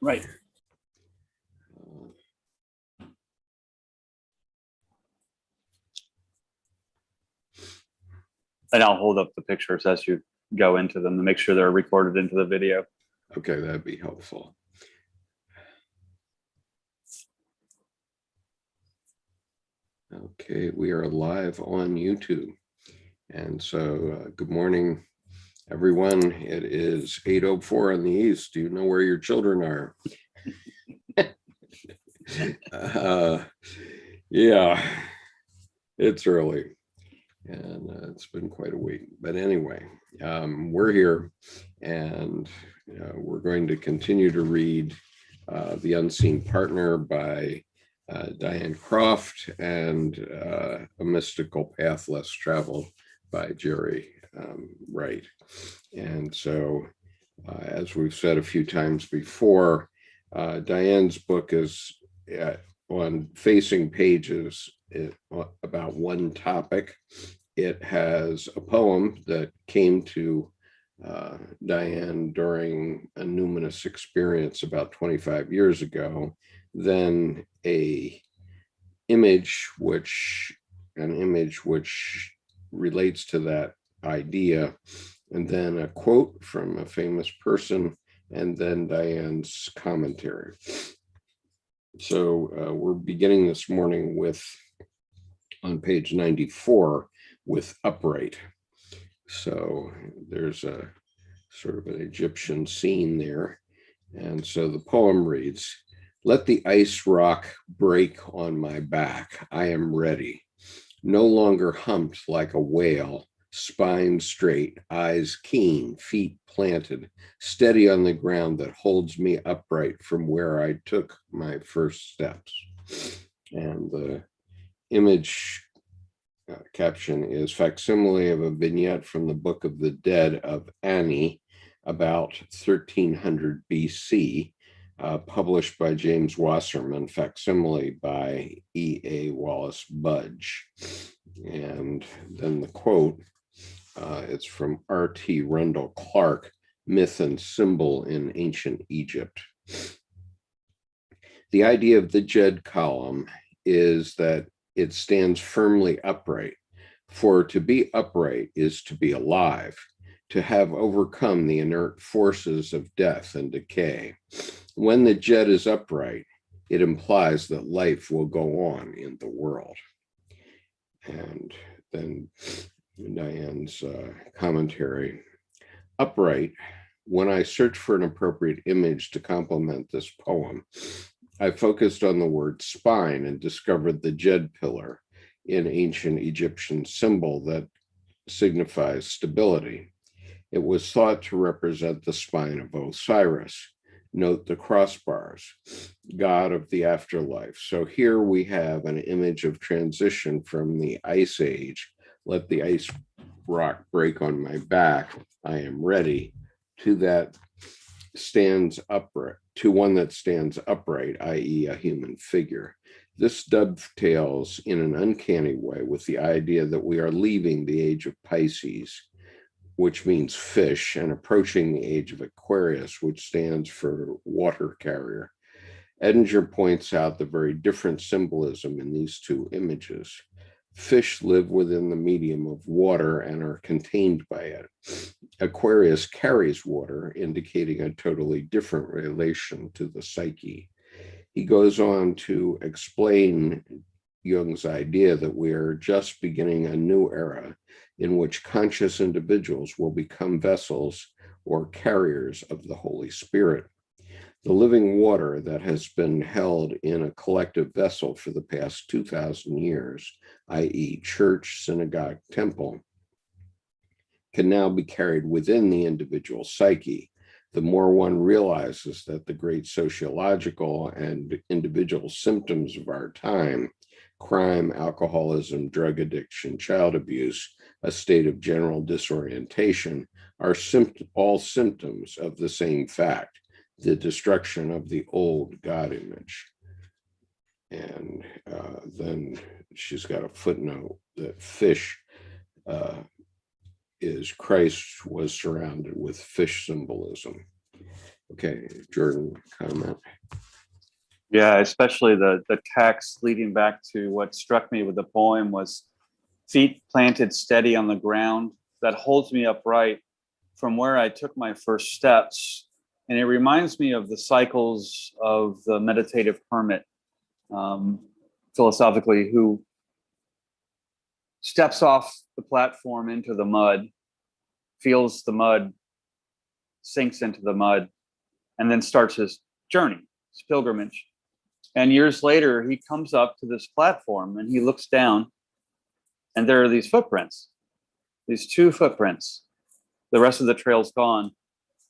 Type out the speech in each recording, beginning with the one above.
Right. And I'll hold up the pictures as you go into them to make sure they're recorded into the video. Okay, that'd be helpful. Okay, we are live on YouTube. And so good morning, everyone. It is 8:04 in the East. Do you know where your children are? Yeah, it's early. And it's been quite a week. But anyway, we're here and we're going to continue to read The Unseen Partner by Diane Croft and A Mystical Path Less Traveled by Jerry Wright. And so, as we've said a few times before, Diane's book is on facing pages about one topic. It has a poem that came to Diane during a numinous experience about 25 years ago, then an image which relates to that idea, and then a quote from a famous person, and then Diane's commentary. So we're beginning this morning with, on page 94, with upright. So there's a sort of an Egyptian scene there. And so the poem reads, "Let the ice rock break on my back. I am ready. No longer humped like a whale, spine straight, eyes keen, feet planted, steady on the ground that holds me upright from where I took my first steps." And the image caption is facsimile of a vignette from the Book of the Dead of Annie, about 1300 BC, published by James Wasserman, facsimile by E.A. Wallace Budge. And then the quote, it's from R.T. Rundle Clark, Myth and Symbol in Ancient Egypt. The idea of the Jed column is that it stands firmly upright. For to be upright is to be alive, to have overcome the inert forces of death and decay. When the Jed is upright, it implies that life will go on in the world. And then Diane's commentary. Upright, when I searched for an appropriate image to complement this poem, I focused on the word spine and discovered the Jed pillar, an ancient Egyptian symbol that signifies stability. It was thought to represent the spine of Osiris. Note the crossbars, god of the afterlife. So here we have an image of transition from the ice age, let the ice rock break on my back, I am ready, to that stands upright, to one that stands upright, i.e. a human figure. This dovetails in an uncanny way with the idea that we are leaving the age of Pisces, which means fish, and approaching the age of Aquarius, which stands for water carrier. Edinger points out the very different symbolism in these two images. Fish live within the medium of water and are contained by it. Aquarius carries water, indicating a totally different relation to the psyche. He goes on to explain Jung's idea that we are just beginning a new era in which conscious individuals will become vessels or carriers of the Holy Spirit. The living water that has been held in a collective vessel for the past 2,000 years, i.e. church, synagogue, temple, can now be carried within the individual psyche. The more one realizes that the great sociological and individual symptoms of our time, crime, alcoholism, drug addiction, child abuse, a state of general disorientation, are all symptoms of the same fact, the destruction of the old God image. And then she's got a footnote that fish is Christ was surrounded with fish symbolism. Okay, Jordan, comment. Yeah, especially the text leading back to what struck me with the poem was feet planted steady on the ground that holds me upright from where I took my first steps. And it reminds me of the cycles of the meditative hermit, philosophically, who steps off the platform into the mud, feels the mud, sinks into the mud, and then starts his journey, his pilgrimage. And years later, he comes up to this platform and he looks down, and there are these footprints, these two footprints. The rest of the trail's gone,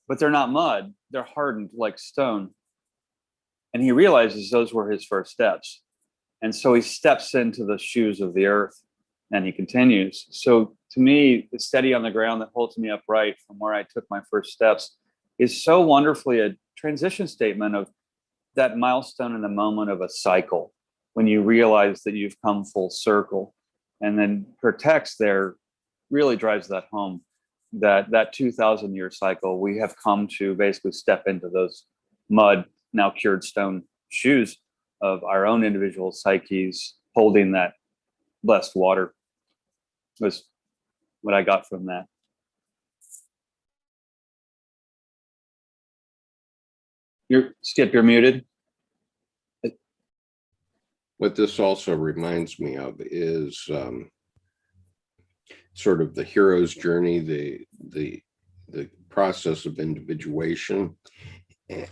but they're not mud, they're hardened like stone. And he realizes those were his first steps. And so he steps into the shoes of the earth and he continues. So to me, the steady on the ground that holds me upright from where I took my first steps is so wonderfully a transition statement of that milestone in the moment of a cycle when you realize that you've come full circle. And then her text there really drives that home, that 2,000 year cycle, we have come to basically step into those mud, now cured stone shoes of our own individual psyches, holding that blessed water, was what I got from that. Skip, you're muted. What this also reminds me of is sort of the hero's journey, the process of individuation, and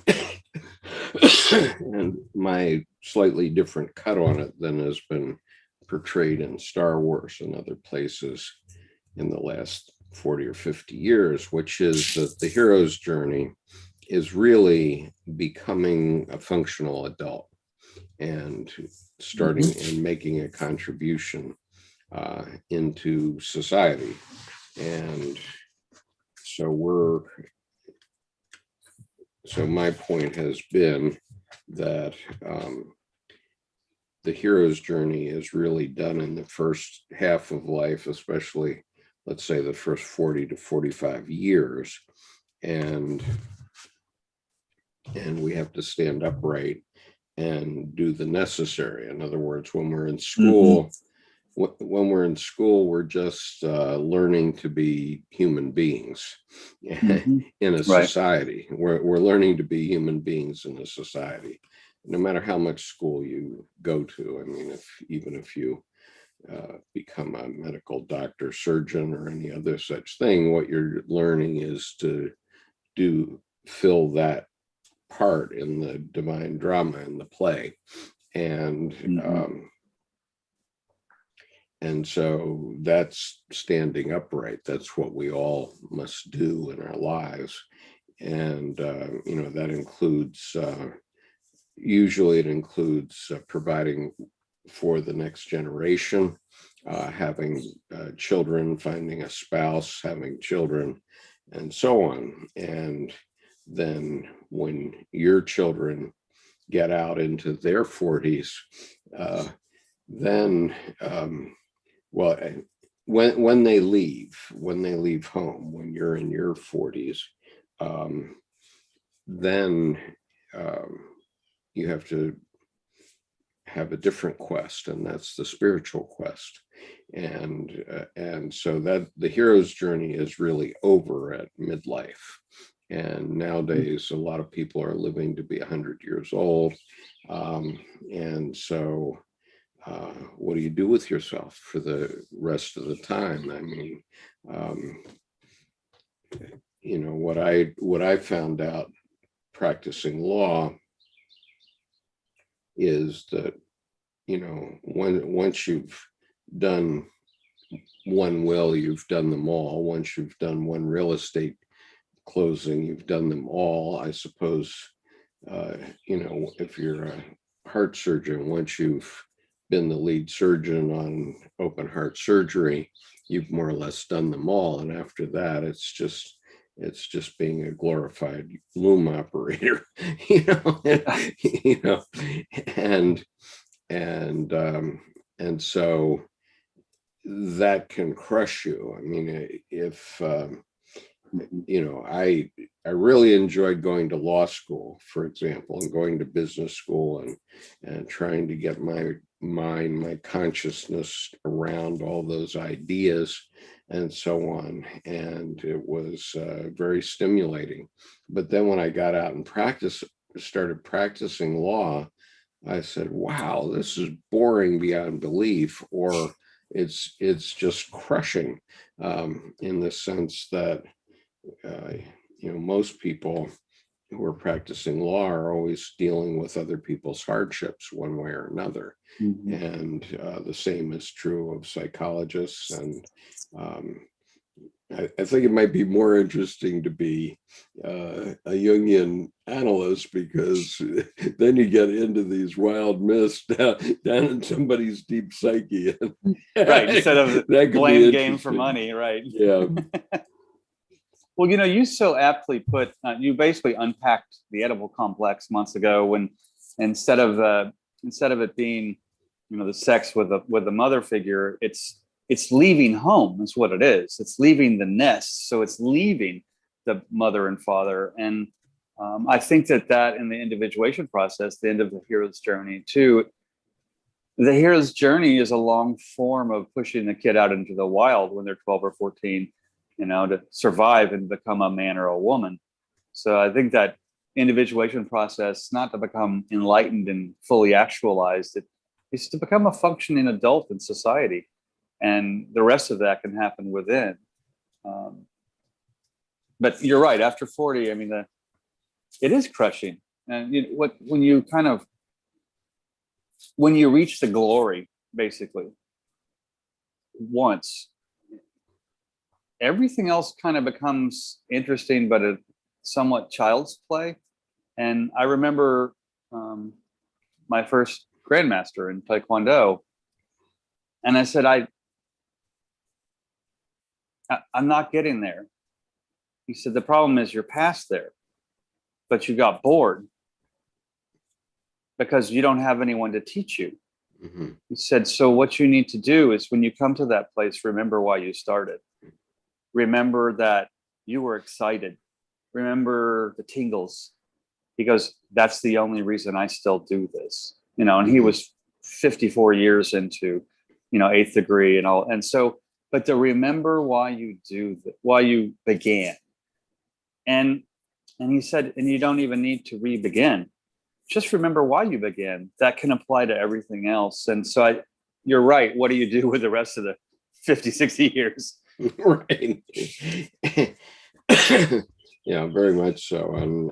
my slightly different cut on it than has been portrayed in Star Wars and other places in the last 40 or 50 years, which is that the hero's journey is really becoming a functional adult and starting and making a contribution into society. And so my point has been that the hero's journey is really done in the first half of life, especially, let's say, the first 40 to 45 years. And we have to stand upright and do the necessary. In other words, when we're in school, we're just learning to be human beings in a society. We're learning to be human beings in a society, no matter how much school you go to. I mean, even if you become a medical doctor, surgeon, or any other such thing, what you're learning is to fill that part in the divine drama in the play. And so that's standing upright. That's what we all must do in our lives. And, that includes, usually it includes providing for the next generation, having children, finding a spouse, having children, and so on. And then when your children get out into their 40s, then when they leave home, when you're in your 40s, then you have to have a different quest, and that's the spiritual quest. And so that the hero's journey is really over at midlife. And nowadays, a lot of people are living to be 100 years old. And so what do you do with yourself for the rest of the time? I mean, what I found out practicing law is that, once you've done one will, you've done them all. Once you've done one real estate closing, you've done them all. I suppose, if you're a heart surgeon, once you've been the lead surgeon on open heart surgery, you've more or less done them all. And after that, it's just being a glorified loom operator, and so that can crush you. I mean, if I I really enjoyed going to law school, for example, and going to business school and trying to get my mind, my consciousness around all those ideas and so on. And it was very stimulating. But then when I got out and started practicing law, I said, wow, this is boring beyond belief, or it's just crushing, in the sense that most people who are practicing law are always dealing with other people's hardships one way or another. Mhm. And the same is true of psychologists. And I think it might be more interesting to be a Jungian analyst, because then you get into these wild myths down in somebody's deep psyche. Right, instead of that could blame be game for interesting. money, right? Yeah. Well, you so aptly put, you basically unpacked the edible complex months ago, when instead of it being, the sex with the mother figure, it's leaving home is what it is. It's leaving the nest. So it's leaving the mother and father. And I think that in the individuation process, the end of the hero's journey too, the hero's journey is a long form of pushing the kid out into the wild when they're 12 or 14, to survive and become a man or a woman. So I think that individuation process, not to become enlightened and fully actualized, it is to become a functioning adult in society. And the rest of that can happen within. But you're right, after 40, it is crushing. And when you reach the glory, basically, once, everything else kind of becomes interesting, but a somewhat child's play. And I remember my first grandmaster in Taekwondo, and I said, I'm not getting there. He said, the problem is you're past there, but you got bored because you don't have anyone to teach you. Mm-hmm. He said, so what you need to do is, when you come to that place, remember why you started. Remember that you were excited. Remember the tingles. He goes, that's the only reason I still do this. And he was 54 years into, 8th degree and all. And so, but to remember why you why you began. And he said, and you don't even need to re-begin. Just remember why you began. That can apply to everything else. And so you're right. What do you do with the rest of the 50, 60 years? Right. Yeah, very much so. And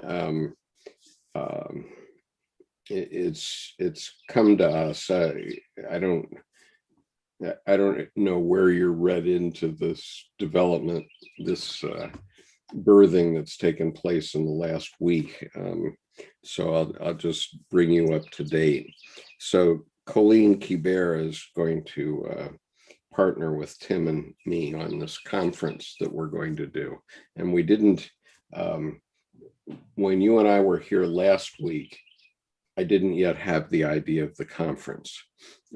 it's come to us. I don't know where you're read into this development, this birthing that's taken place in the last week. So I'll just bring you up to date. So Colleen Kibera is going to partner with Tim and me on this conference that we're going to do. And we didn't, when you and I were here last week, I didn't yet have the idea of the conference.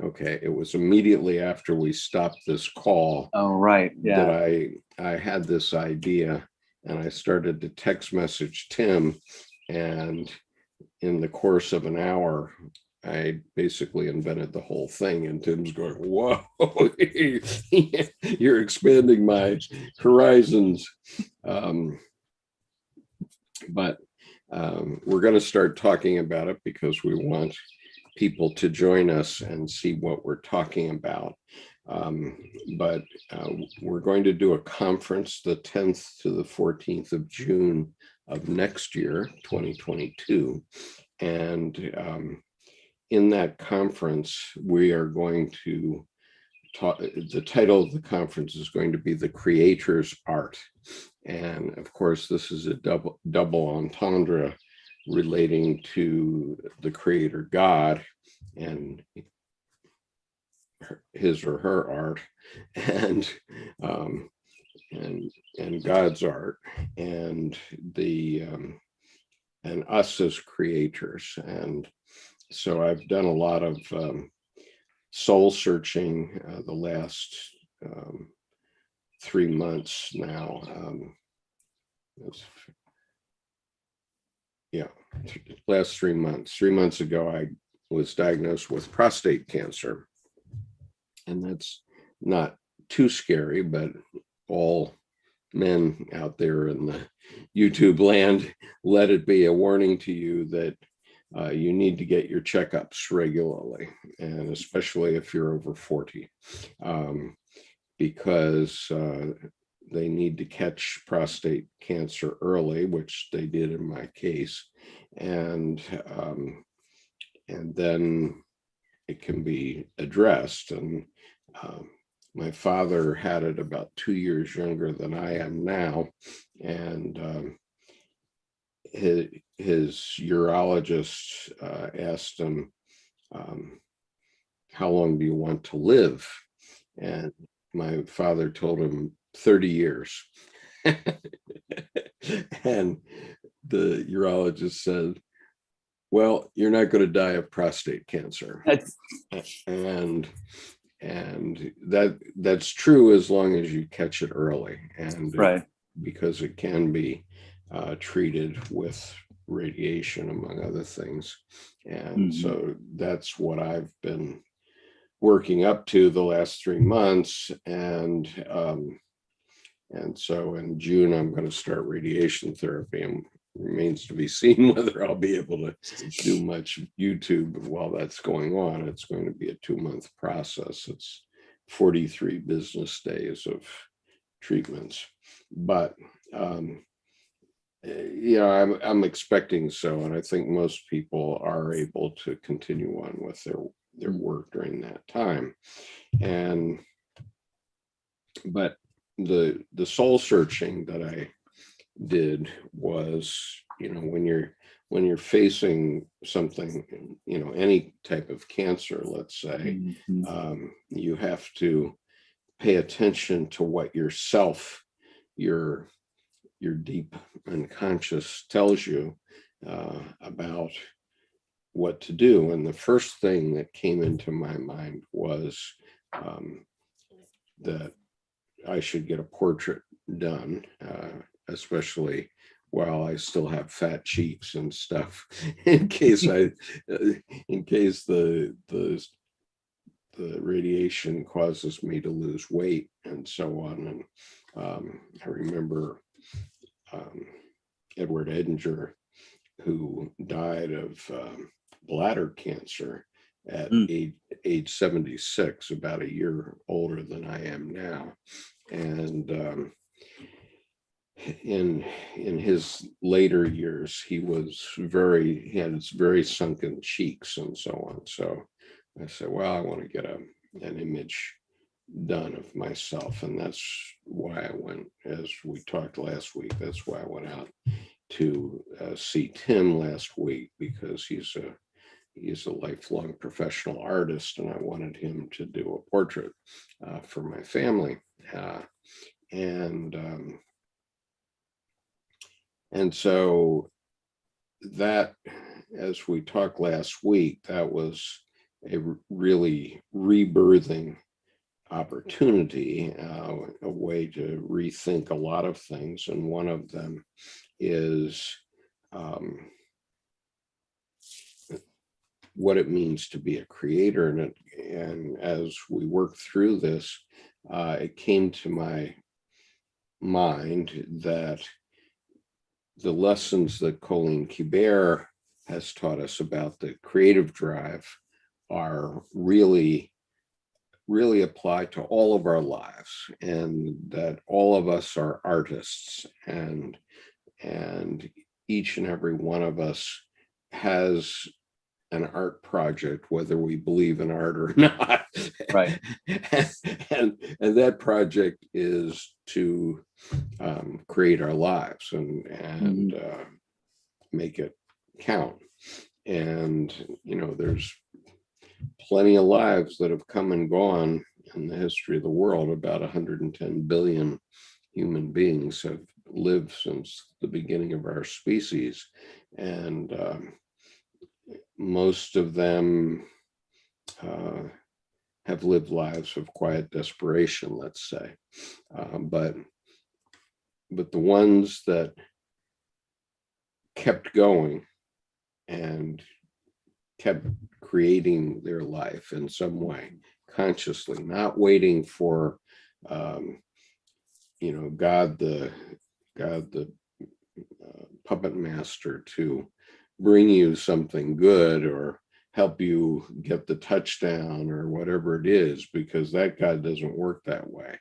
Okay, it was immediately after we stopped this call. Oh, right. Yeah. That I had this idea, and I started to text message Tim, and in the course of an hour, I basically invented the whole thing. And Tim's going, whoa, you're expanding my horizons. But we're going to start talking about it because we want people to join us and see what we're talking about. But we're going to do a conference the 10th to the 14th of June of next year, 2022. And in that conference, we are going to talk, the title of the conference is going to be The Creator's Art. And of course, this is a double entendre relating to the creator God and his or her art, and God's art, and and us as creators. And so I've done a lot of soul searching the last 3 months now. Yeah, last 3 months. 3 months ago, I was diagnosed with prostate cancer. And that's not too scary, but all men out there in the YouTube land, let it be a warning to you that you need to get your checkups regularly, and especially if you're over 40, because they need to catch prostate cancer early, which they did in my case, and then it can be addressed. And my father had it about 2 years younger than I am now, and his urologist asked him, how long do you want to live? And my father told him 30 years. And the urologist said, well, you're not going to die of prostate cancer. And that's true as long as you catch it early, and Right. because it can be treated with radiation, among other things. And so that's what I've been working up to the last 3 months. And so in June, I'm going to start radiation therapy, and remains to be seen whether I'll be able to do much YouTube while that's going on. It's going to be a 2-month process. It's 43 business days of treatments, but I'm expecting so, and I think most people are able to continue on with their work during that time. But the soul searching that I did was, when you're facing something, any type of cancer, let's say, you have to pay attention to what yourself, your deep unconscious tells you about what to do. And the first thing that came into my mind was that I should get a portrait done, especially while I still have fat cheeks and stuff, in case the radiation causes me to lose weight and so on. And I remember Edward Edinger, who died of bladder cancer at age 76, about a year older than I am now. And in his later years, he had very sunken cheeks and so on. So I said, well, I want to get an image done of myself. And that's why I went, as we talked last week, that's why I went out to see Tim last week, because he's a lifelong professional artist, and I wanted him to do a portrait for my family. And so that, as we talked last week, that was a really rebirthing opportunity, a way to rethink a lot of things. And one of them is what it means to be a creator. And as we work through this, it came to my mind that the lessons that Colleen Kibert has taught us about the creative drive are really apply to all of our lives, and that all of us are artists, and each and every one of us has an art project, whether we believe in art or not. Right. and that project is to create our lives and make it count. And there's plenty of lives that have come and gone in the history of the world. About 110 billion human beings have lived since the beginning of our species, and most of them have lived lives of quiet desperation, let's say. But the ones that kept going and kept creating their life in some way, consciously, not waiting for, God, the puppet master to bring you something good or help you get the touchdown or whatever it is, because that God doesn't work that way.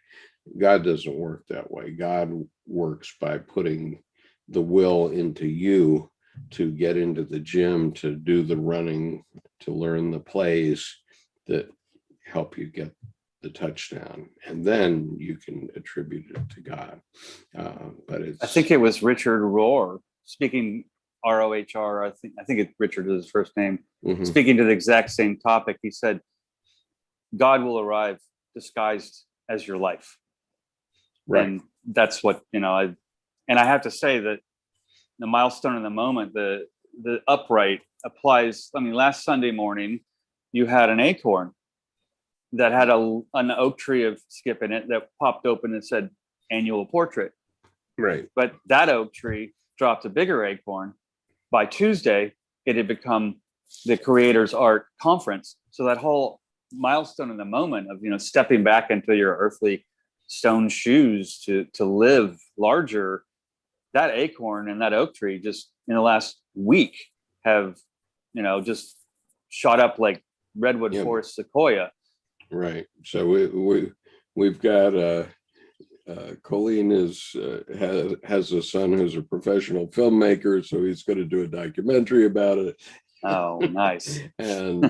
God doesn't work that way. God works by putting the will into you to get into the gym, to do the running, to learn the plays that help you get the touchdown, and then you can attribute it to God. But I think it was Richard Rohr speaking, R-O-H-R. I think Richard is his first name. Mm-hmm. Speaking to the exact same topic, he said, God will arrive disguised as your life. Right. And that's what, I have to say that the milestone in the moment, the upright applies. I mean, last Sunday morning, you had an acorn that had an oak tree of skip in it that popped open and said annual portrait. Right. But that oak tree dropped a bigger acorn. By Tuesday, it had become the Creators Art Conference. So that whole milestone in the moment of, stepping back into your earthly stone shoes to live larger, that acorn and that oak tree just in the last week have, just shot up like redwood forest sequoia. Right. So we've got Colleen has a son who's a professional filmmaker, so he's going to do a documentary about it. Oh, nice. And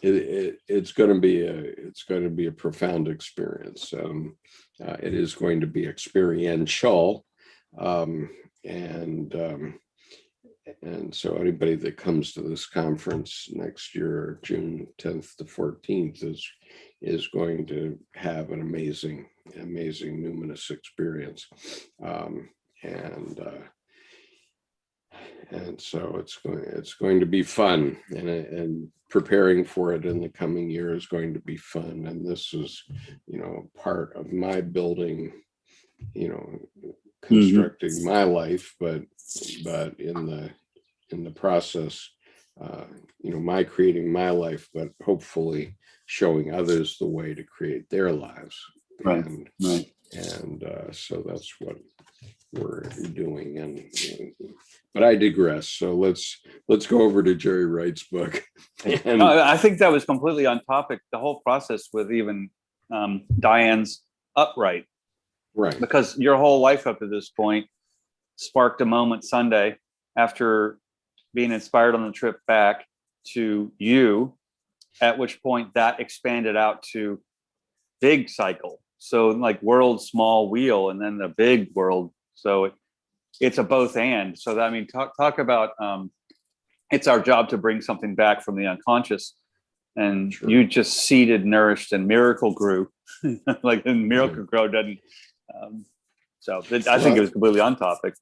it's going to be a profound experience. It is going to be experiential, and so anybody that comes to this conference next year, June 10th to 14th, is going to have an amazing numinous experience. And so it's going to be fun, and preparing for it in the coming year is going to be fun. And this is, part of my building, constructing mm-hmm. my life, but in the process, my creating my life, but hopefully showing others the way to create their lives. Right. And so that's what we're doing. But I digress. So let's go over to Jerry Wright's book. No, I think that was completely on topic. The whole process with even Diane's upright. Right. Because your whole life up to this point sparked a moment Sunday after being inspired on the trip back to you, at which point that expanded out to big cycle. So like world, small wheel, and then the big world. So it's a both and. So that, I mean, talk about, it's our job to bring something back from the unconscious. And sure. You just seeded, nourished, and miracle grew. Like the miracle grow doesn't. I think it was completely on topic.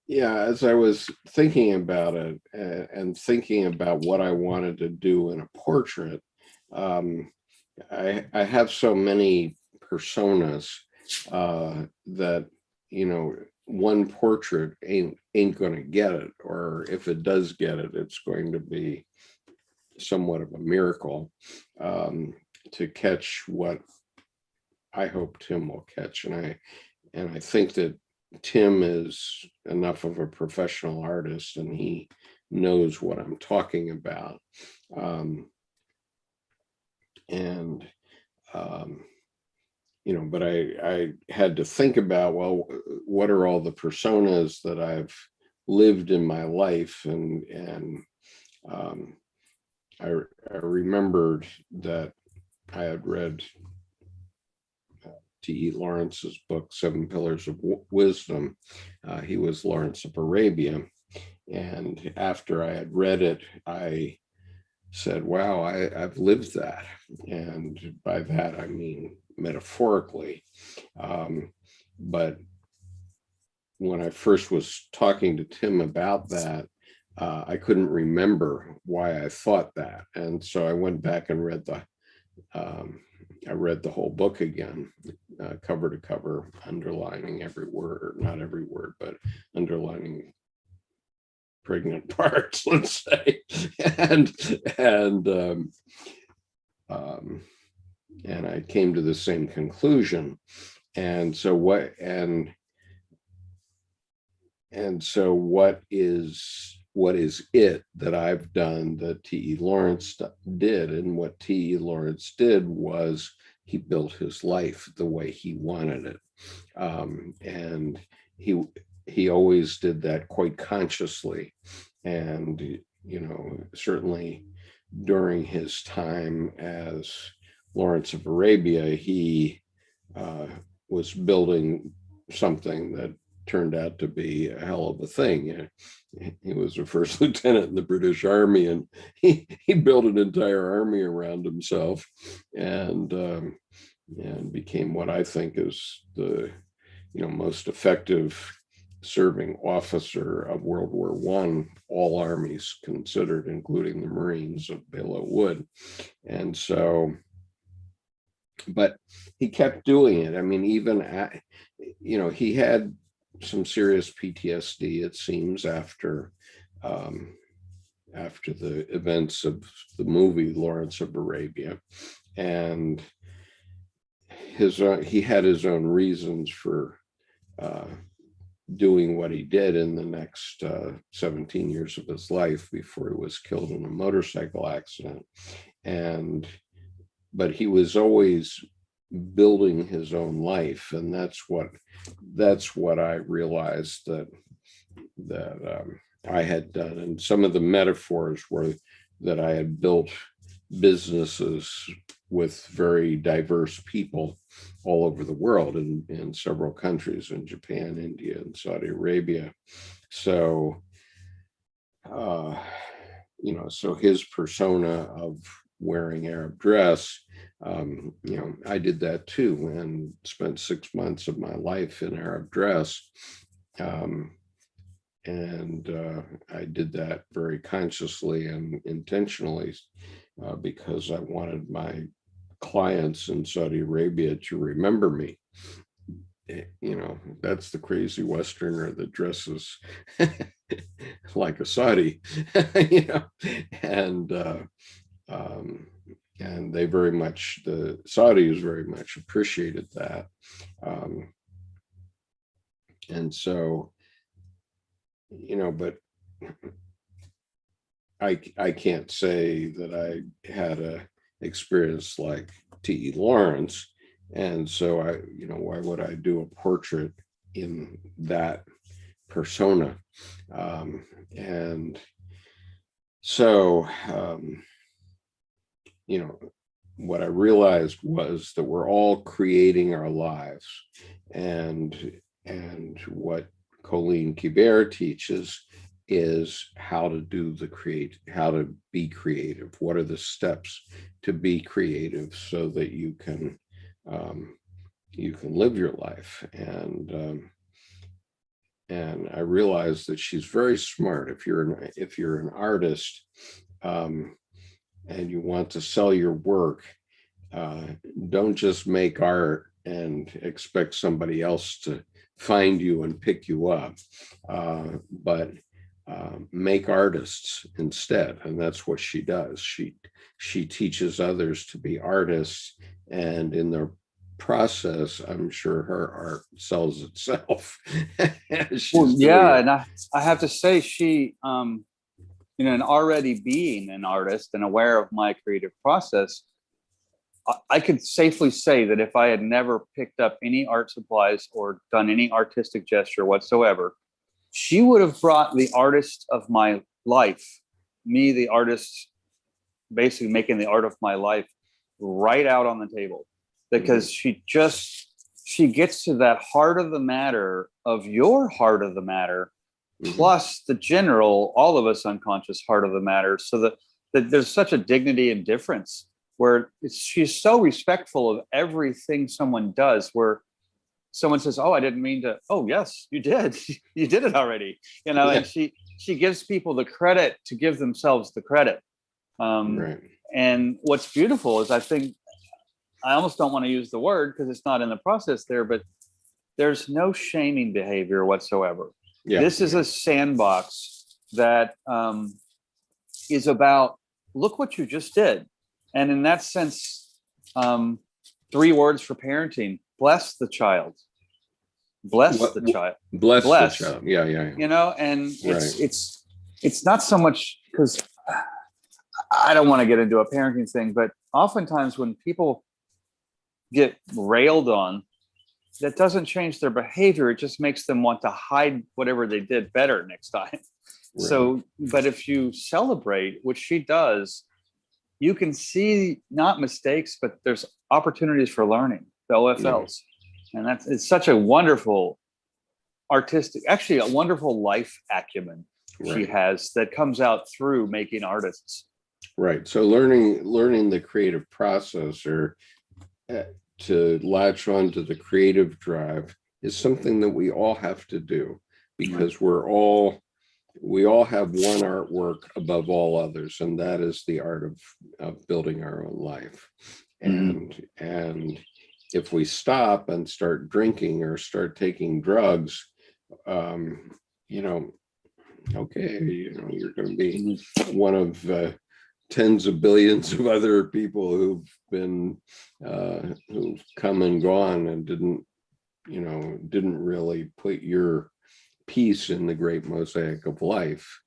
Yeah, as I was thinking about it and thinking about what I wanted to do in a portrait, I have so many personas that, one portrait ain't going to get it, or if it does get it, it's going to be somewhat of a miracle to catch what I hope Tim will catch. And I think that Tim is enough of a professional artist, and he knows what I'm talking about. But I had to think about, well, what are all the personas that I've lived in my life? And I remembered that I had read T.E. Lawrence's book, Seven Pillars of Wisdom. He was Lawrence of Arabia. And after I had read it, I said, wow, I've lived that. And by that, I mean metaphorically. But when I first was talking to Tim about that, I couldn't remember why I thought that. And so I went back and read the whole book again, cover to cover, underlining every word, or not every word, but underlining pregnant parts, let's say, and I came to the same conclusion. And so what is it that I've done that T.E. Lawrence did? And what T.E. Lawrence did was he built his life the way he wanted it. And he always did that quite consciously. And, you know, certainly during his time as Lawrence of Arabia, he was building something that turned out to be a hell of a thing. He was a first lieutenant in the British Army, and he built an entire army around himself, and became what I think is the most effective serving officer of World War I, all armies considered, including the Marines of Bela Wood. And so, but he kept doing it. I mean, even he had some serious PTSD, it seems, after the events of the movie Lawrence of Arabia, and he had his own reasons for doing what he did in the next 17 years of his life before he was killed in a motorcycle accident. But he was always building his own life, and that's what I realized that I had done. And some of the metaphors were that I had built businesses with very diverse people all over the world, in several countries, in Japan, India, and Saudi Arabia. So so his persona of wearing Arab dress, I did that too, and spent 6 months of my life in Arab dress. And I did that very consciously and intentionally, because I wanted my clients in Saudi Arabia to remember me. That's the crazy Westerner that dresses like a Saudi, and they very much, the Saudis very much appreciated that. And so, but I can't say that I had a experience like T.E. Lawrence. And so why would I do a portrait in that persona? And so, what I realized was that we're all creating our lives, and what Colleen Kibert teaches is how to be creative. What are the steps to be creative so that you can live your life? And I realized that she's very smart. If you're an artist, and you want to sell your work, don't just make art and expect somebody else to find you and pick you up, but make artists instead. And that's what she does. She teaches others to be artists, and in the process, I'm sure her art sells itself. And I have to say, she and already being an artist and aware of my creative process, I could safely say that if I had never picked up any art supplies or done any artistic gesture whatsoever, she would have brought the artist of my life, me, the artist, basically making the art of my life, right out on the table, because she gets to that heart of the matter of your heart of the matter, plus the general, all of us unconscious heart of the matter, so that there's such a dignity and difference where she's so respectful of everything someone does, where someone says, "Oh, I didn't mean to." "Oh, yes, you did. You did it already." And she gives people the credit to give themselves the credit. Right. And what's beautiful is, I think, I almost don't want to use the word because it's not in the process there, but there's no shaming behavior whatsoever. Yeah. This is a sandbox that is about, look what you just did. And in that sense, 3 words for parenting: bless the child. Bless What- the child. Bless the Bless. child. Yeah, yeah, yeah. And Right. it's not so much, because I don't want to get into a parenting thing, but oftentimes when people get railed on, that doesn't change their behavior. It just makes them want to hide whatever they did better next time. Right. So, but if you celebrate, which she does, you can see not mistakes, but there's opportunities for learning, the OFLs. And it's such a wonderful artistic, actually a wonderful life acumen she Right. has that comes out through making artists. Right. So learning the creative process, or to latch on to the creative drive, is something that we all have to do, because we all have one artwork above all others, and that is the art of building our own life. And if we stop and start drinking or start taking drugs, okay, you're going to be one of tens of billions of other people who've come and gone and didn't really put your piece in the great mosaic of life.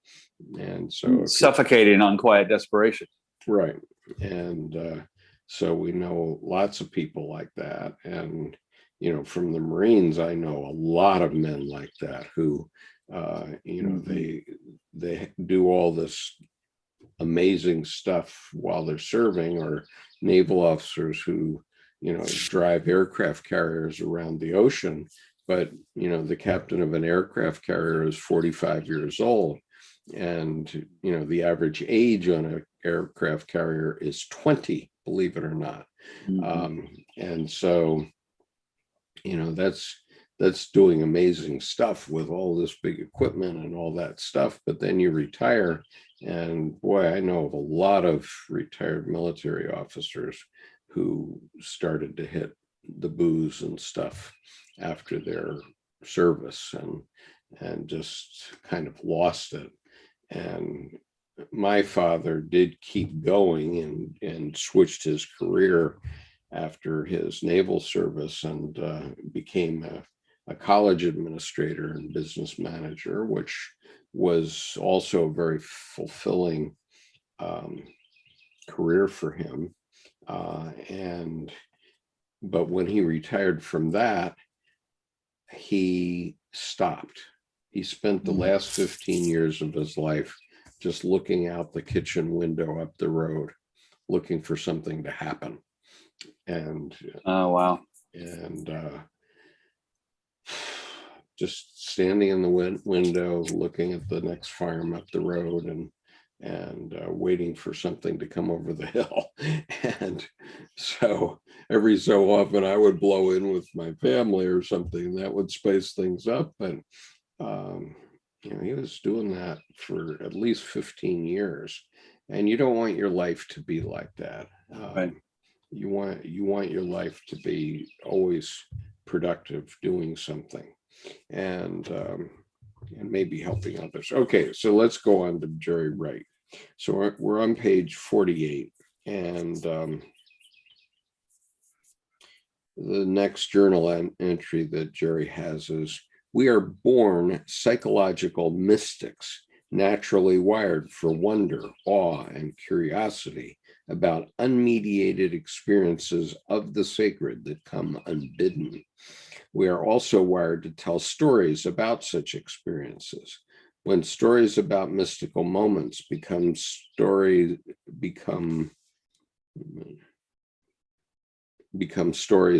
And so suffocating on quiet desperation. Right. And so we know lots of people like that. And, from the Marines, I know a lot of men like that who, they do all this amazing stuff while they're serving, or naval officers who, drive aircraft carriers around the ocean. But, the captain of an aircraft carrier is 45 years old. And, the average age on an aircraft carrier is 20, believe it or not. And so, that's doing amazing stuff with all this big equipment and all that stuff. But then you retire, and boy, I know of a lot of retired military officers who started to hit the booze and stuff after their service, and just kind of lost it. And my father did keep going and switched his career after his naval service, and became a college administrator and business manager, which was also a very fulfilling career for him. But when he retired from that, he stopped. He spent the last 15 years of his life just looking out the kitchen window up the road, looking for something to happen. And oh, wow. And just standing in the window, looking at the next farm up the road, and waiting for something to come over the hill. And so every so often I would blow in with my family or something that would spice things up. But he was doing that for at least 15 years. And you don't want your life to be like that. Right. You want your life to be always productive, doing something, and maybe helping others. Okay, so let's go on to Jerry Wright. So we're on page 48, and the next journal entry that Jerry has is, "We are born psychological mystics, naturally wired for wonder, awe, and curiosity about unmediated experiences of the sacred that come unbidden. We are also wired to tell stories about such experiences. When stories about mystical moments become stories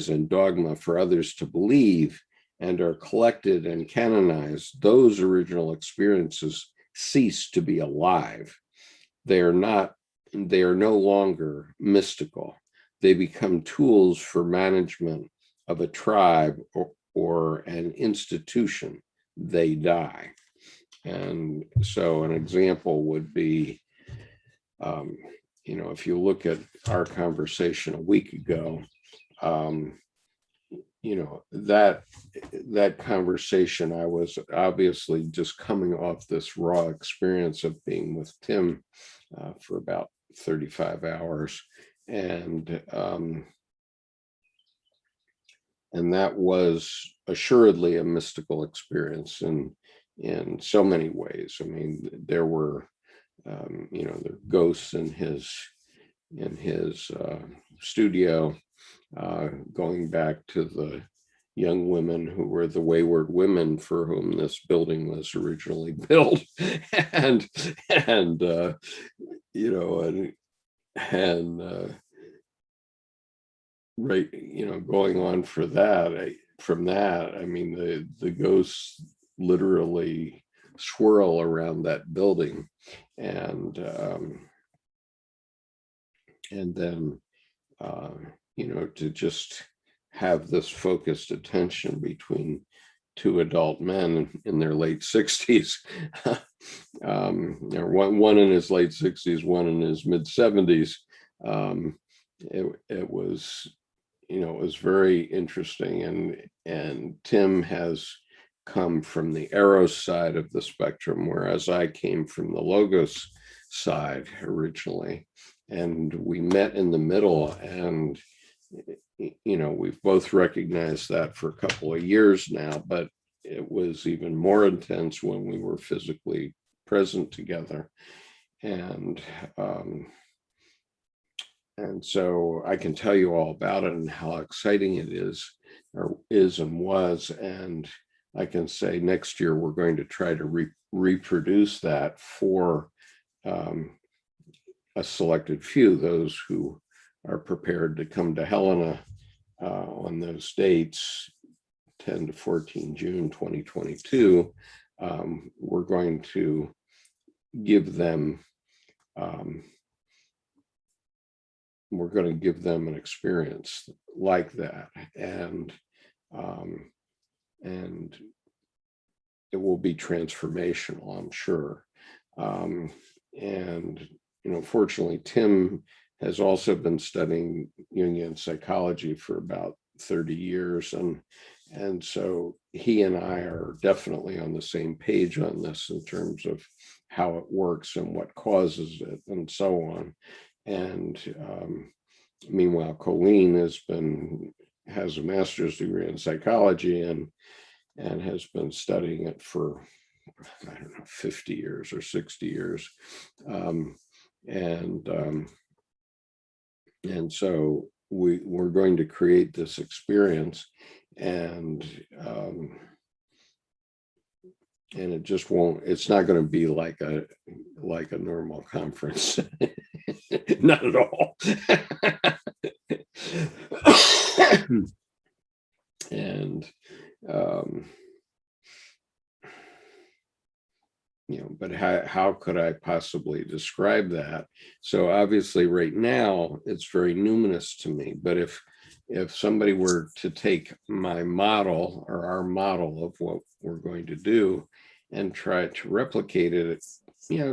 and dogma for others to believe, and are collected and canonized, those original experiences cease to be alive. They are no longer mystical. They become tools for management of a tribe or an institution. They die." And so an example would be, if you look at our conversation a week ago, that conversation, I was obviously just coming off this raw experience of being with Tim for about 35 hours. And that was assuredly a mystical experience in so many ways. I mean, there were, there were ghosts in his studio, going back to the young women who were the wayward women for whom this building was originally built, and right, going on for that. From that, I mean, the ghosts literally swirl around that building, and then to just have this focused attention between two adult men in their late 60s, one in his late 60s, one in his mid 70s. It was, it was very interesting. And Tim has come from the Eros side of the spectrum, whereas I came from the Logos side originally. And we met in the middle, and we've both recognized that for a couple of years now, but it was even more intense when we were physically present together. And so I can tell you all about it and how exciting it is and was. And I can say next year we're going to try to reproduce that for a selected few, those who are prepared to come to Helena on those dates, 10 to 14 June 2022. We're going to give them an experience like that, and it will be transformational, I'm sure. And fortunately, Tim has also been studying Jungian psychology for about 30 years. And so he and I are definitely on the same page on this in terms of how it works and what causes it and so on. And meanwhile, Colleen has a master's degree in psychology and has been studying it for, I don't know, 50 years or 60 years. And so we're going to create this experience, and it just won't, it's not going to be like a normal conference. Not at all. And but how could I possibly describe that? So obviously right now it's very numinous to me, but if somebody were to take my model or our model of what we're going to do and try to replicate it,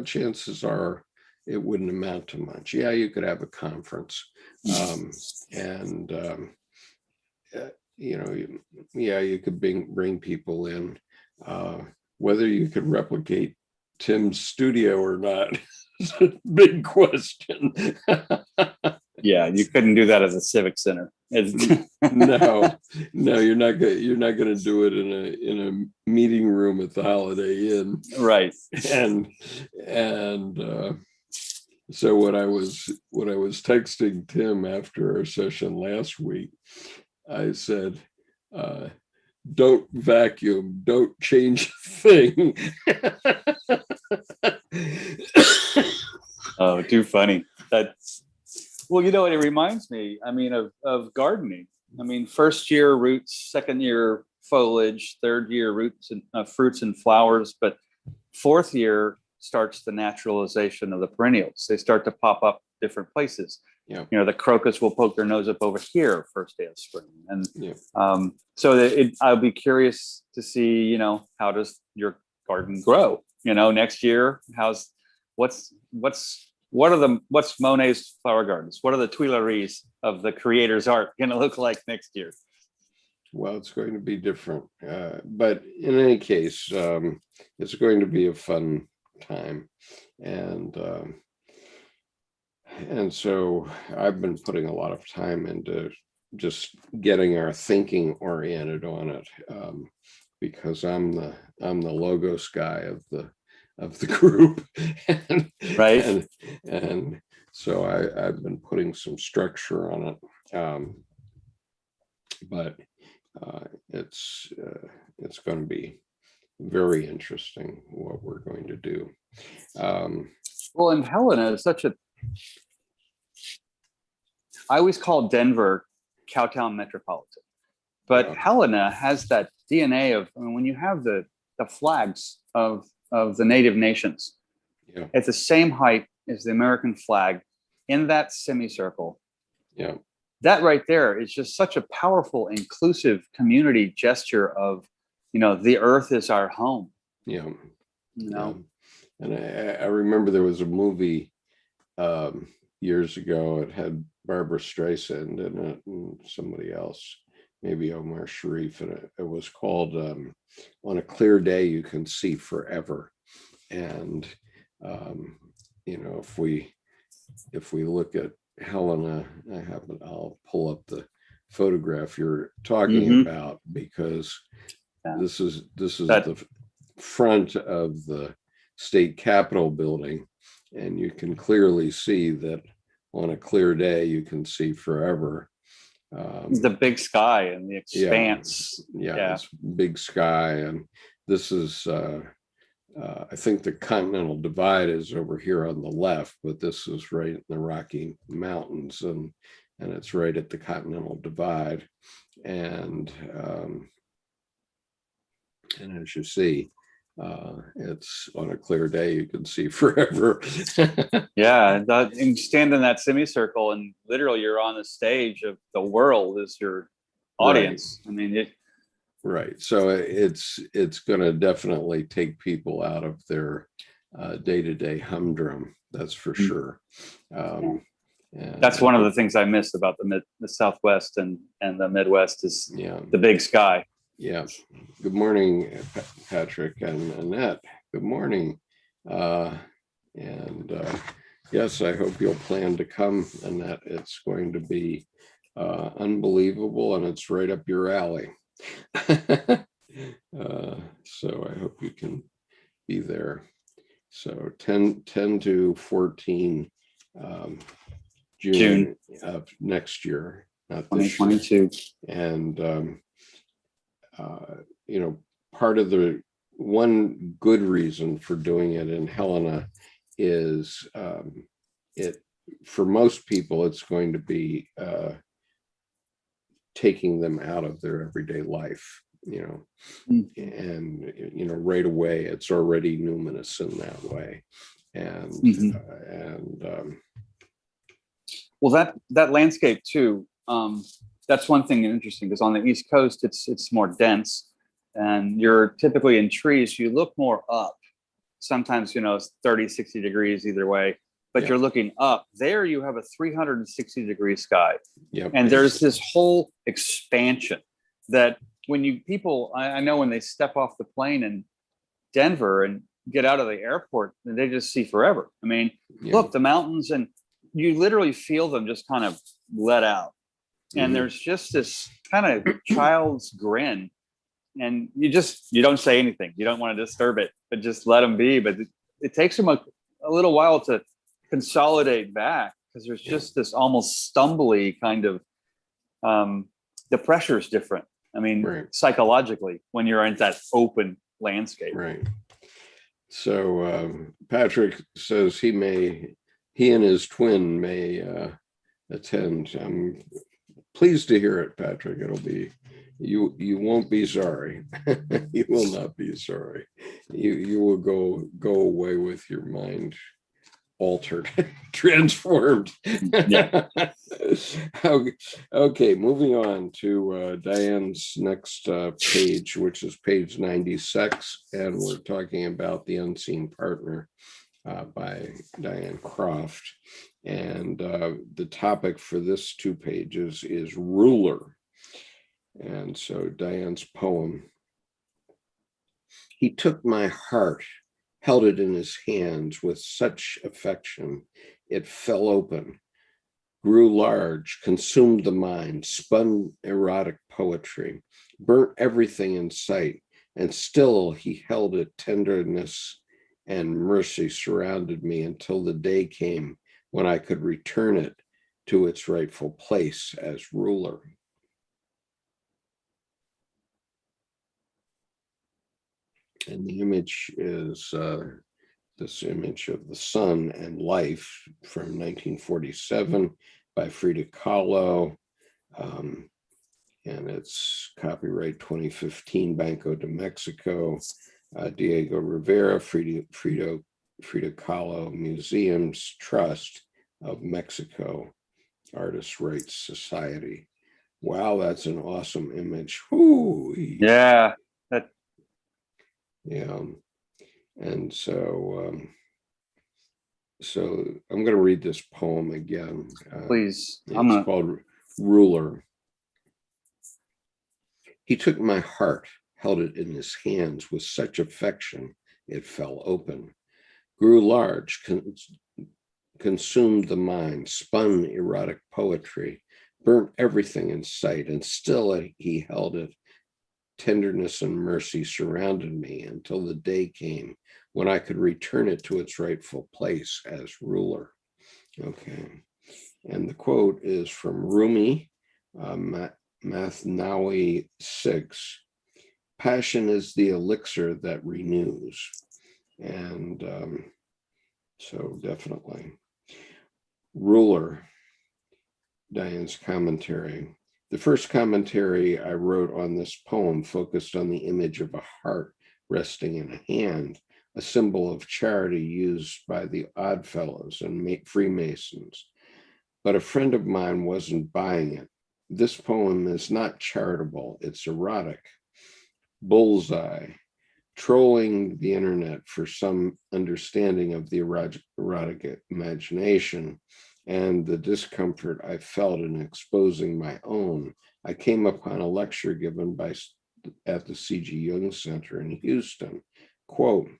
chances are it wouldn't amount to much. Yeah, you could have a conference, you could bring people in. Whether you could replicate Tim's studio or not is a big question. Yeah, you couldn't do that as a civic center. No, you're not going to do it in a meeting room at the Holiday Inn, right? And so what I was texting Tim after our session last week, I said, don't vacuum, don't change a thing. Oh, too funny. That's, well, it reminds me, I mean, of gardening. I mean, first year roots, second year foliage, third year roots and fruits and flowers, but fourth year starts the naturalization of the perennials. They start to pop up different places. Yeah. The crocus will poke their nose up over here first day of spring. And so I'll be curious to see, how does your garden grow? Next year, what's Monet's flower gardens? What are the Tuileries of the creator's art going to look like next year? Well, it's going to be different. But in any case, it's going to be a fun time. And so I've been putting a lot of time into just getting our thinking oriented on it, because I'm the logos guy of the group, Right. and so I've been putting some structure on it, but it's going to be very interesting what we're going to do. Well, and Helena is such a, I always call Denver Cowtown Metropolitan, but Helena has that DNA of, I mean, when you have the flags of the native nations, at the same height as the American flag in that semicircle. Yeah. That right there is just such a powerful, inclusive community gesture of, the earth is our home. Yeah. Yeah. And I remember there was a movie years ago. It had Barbara Streisand in it and somebody else, maybe Omar Sharif, and it was called On a Clear Day You Can See Forever. And if we look at Helena, I'll pull up the photograph you're talking about, because this is the front of the state capitol building, and you can clearly see that on a clear day you can see forever. The big sky and the expanse. It's big sky. And this is I think the Continental Divide is over here on the left, but this is right in the Rocky Mountains, and it's right at the Continental Divide. And as you see, it's on a clear day you can see forever. And you stand in that semicircle, and literally you're on the stage of the world as your audience. Right. I mean, right. So it's going to definitely take people out of their day-to-day humdrum. That's for sure. And that's one of the things I miss about the Southwest and the Midwest is the big sky. Yeah. Good morning, Patrick and Annette. Good morning. Yes, I hope you'll plan to come, Annette. It's going to be unbelievable, and it's right up your alley. So I hope you can be there. So 10 to 14 June of next year, not 2022. And part of the one good reason for doing it in Helena is for most people it's going to be taking them out of their everyday life, and right away it's already numinous in that way. Well, that landscape too, that's one thing interesting, because on the East Coast it's more dense, and you're typically in trees, you look more up. Sometimes it's 30, 60 degrees either way, but you're looking up. There you have a 360 degree sky. And there's this whole expansion that when I know when they step off the plane in Denver and get out of the airport, they just see forever. I mean, look, the mountains, and you literally feel them just kind of let out. And there's just this kind of child's grin, and you don't say anything. You don't want to disturb it, but just let them be. But it takes them a little while to consolidate back, because there's just this almost stumbly kind of, the pressure is different. I mean, psychologically, when you're in that open landscape. Right. So Patrick says he and his twin may attend. I'm pleased to hear it, Patrick. It'll be, you won't be sorry. You will not be sorry. You will go away with your mind altered, transformed. Okay, moving on to Diane's next page, which is page 96, and we're talking about The Unseen Partner by Diane Croft. And the topic for this 2 pages is ruler. And so Diane's poem: he took my heart, held it in his hands with such affection, it fell open, grew large, consumed the mind, spun erotic poetry, burnt everything in sight, and still he held it. Tenderness and mercy surrounded me until the day came when I could return it to its rightful place as ruler. And the image is this image of the sun and life from 1947 by Frida Kahlo. And it's copyright 2015, Banco de Mexico, Diego Rivera, Frida Kahlo Museums Trust of Mexico, Artist Rights Society. Wow, that's an awesome image. Whoo! Yeah. Yeah. And so I'm going to read this poem again. Please. It's called Ruler. He took my heart, held it in his hands with such affection, it fell open, grew large, consumed the mind, spun erotic poetry, burnt everything in sight, and still he held it. Tenderness and mercy surrounded me until the day came when I could return it to its rightful place as ruler. Okay. And the quote is from Rumi, Mathnawi 6. Passion is the elixir that renews. And so definitely. Ruler, Diane's commentary. The first commentary I wrote on this poem focused on the image of a heart resting in a hand, a symbol of charity used by the Oddfellows and Freemasons. But a friend of mine wasn't buying it. This poem is not charitable, it's erotic. Bullseye, trolling the internet for some understanding of the erotic imagination and the discomfort I felt in exposing my own. I came upon a lecture given at the C.G. Jung Center in Houston. Quote,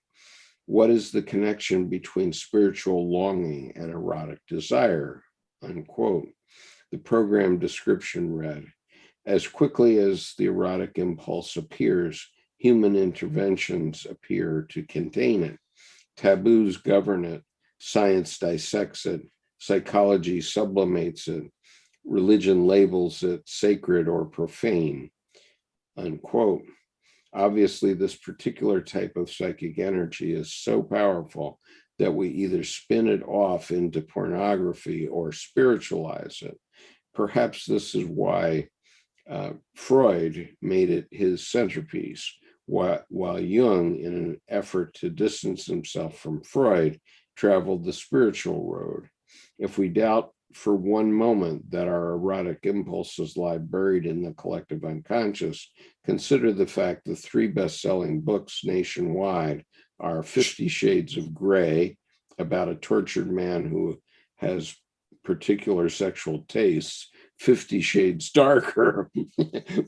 what is the connection between spiritual longing and erotic desire? Unquote. The program description read, as quickly as the erotic impulse appears, human interventions appear to contain it. Taboos govern it. Science dissects it. Psychology sublimates it. Religion labels it sacred or profane. Unquote. Obviously, this particular type of psychic energy is so powerful that we either spin it off into pornography or spiritualize it. Perhaps this is why Freud made it his centerpiece, while Jung, in an effort to distance himself from Freud, traveled the spiritual road. If we doubt for one moment that our erotic impulses lie buried in the collective unconscious, consider the fact the 3 best-selling books nationwide are 50 Shades of Grey, about a tortured man who has particular sexual tastes, 50 Shades Darker,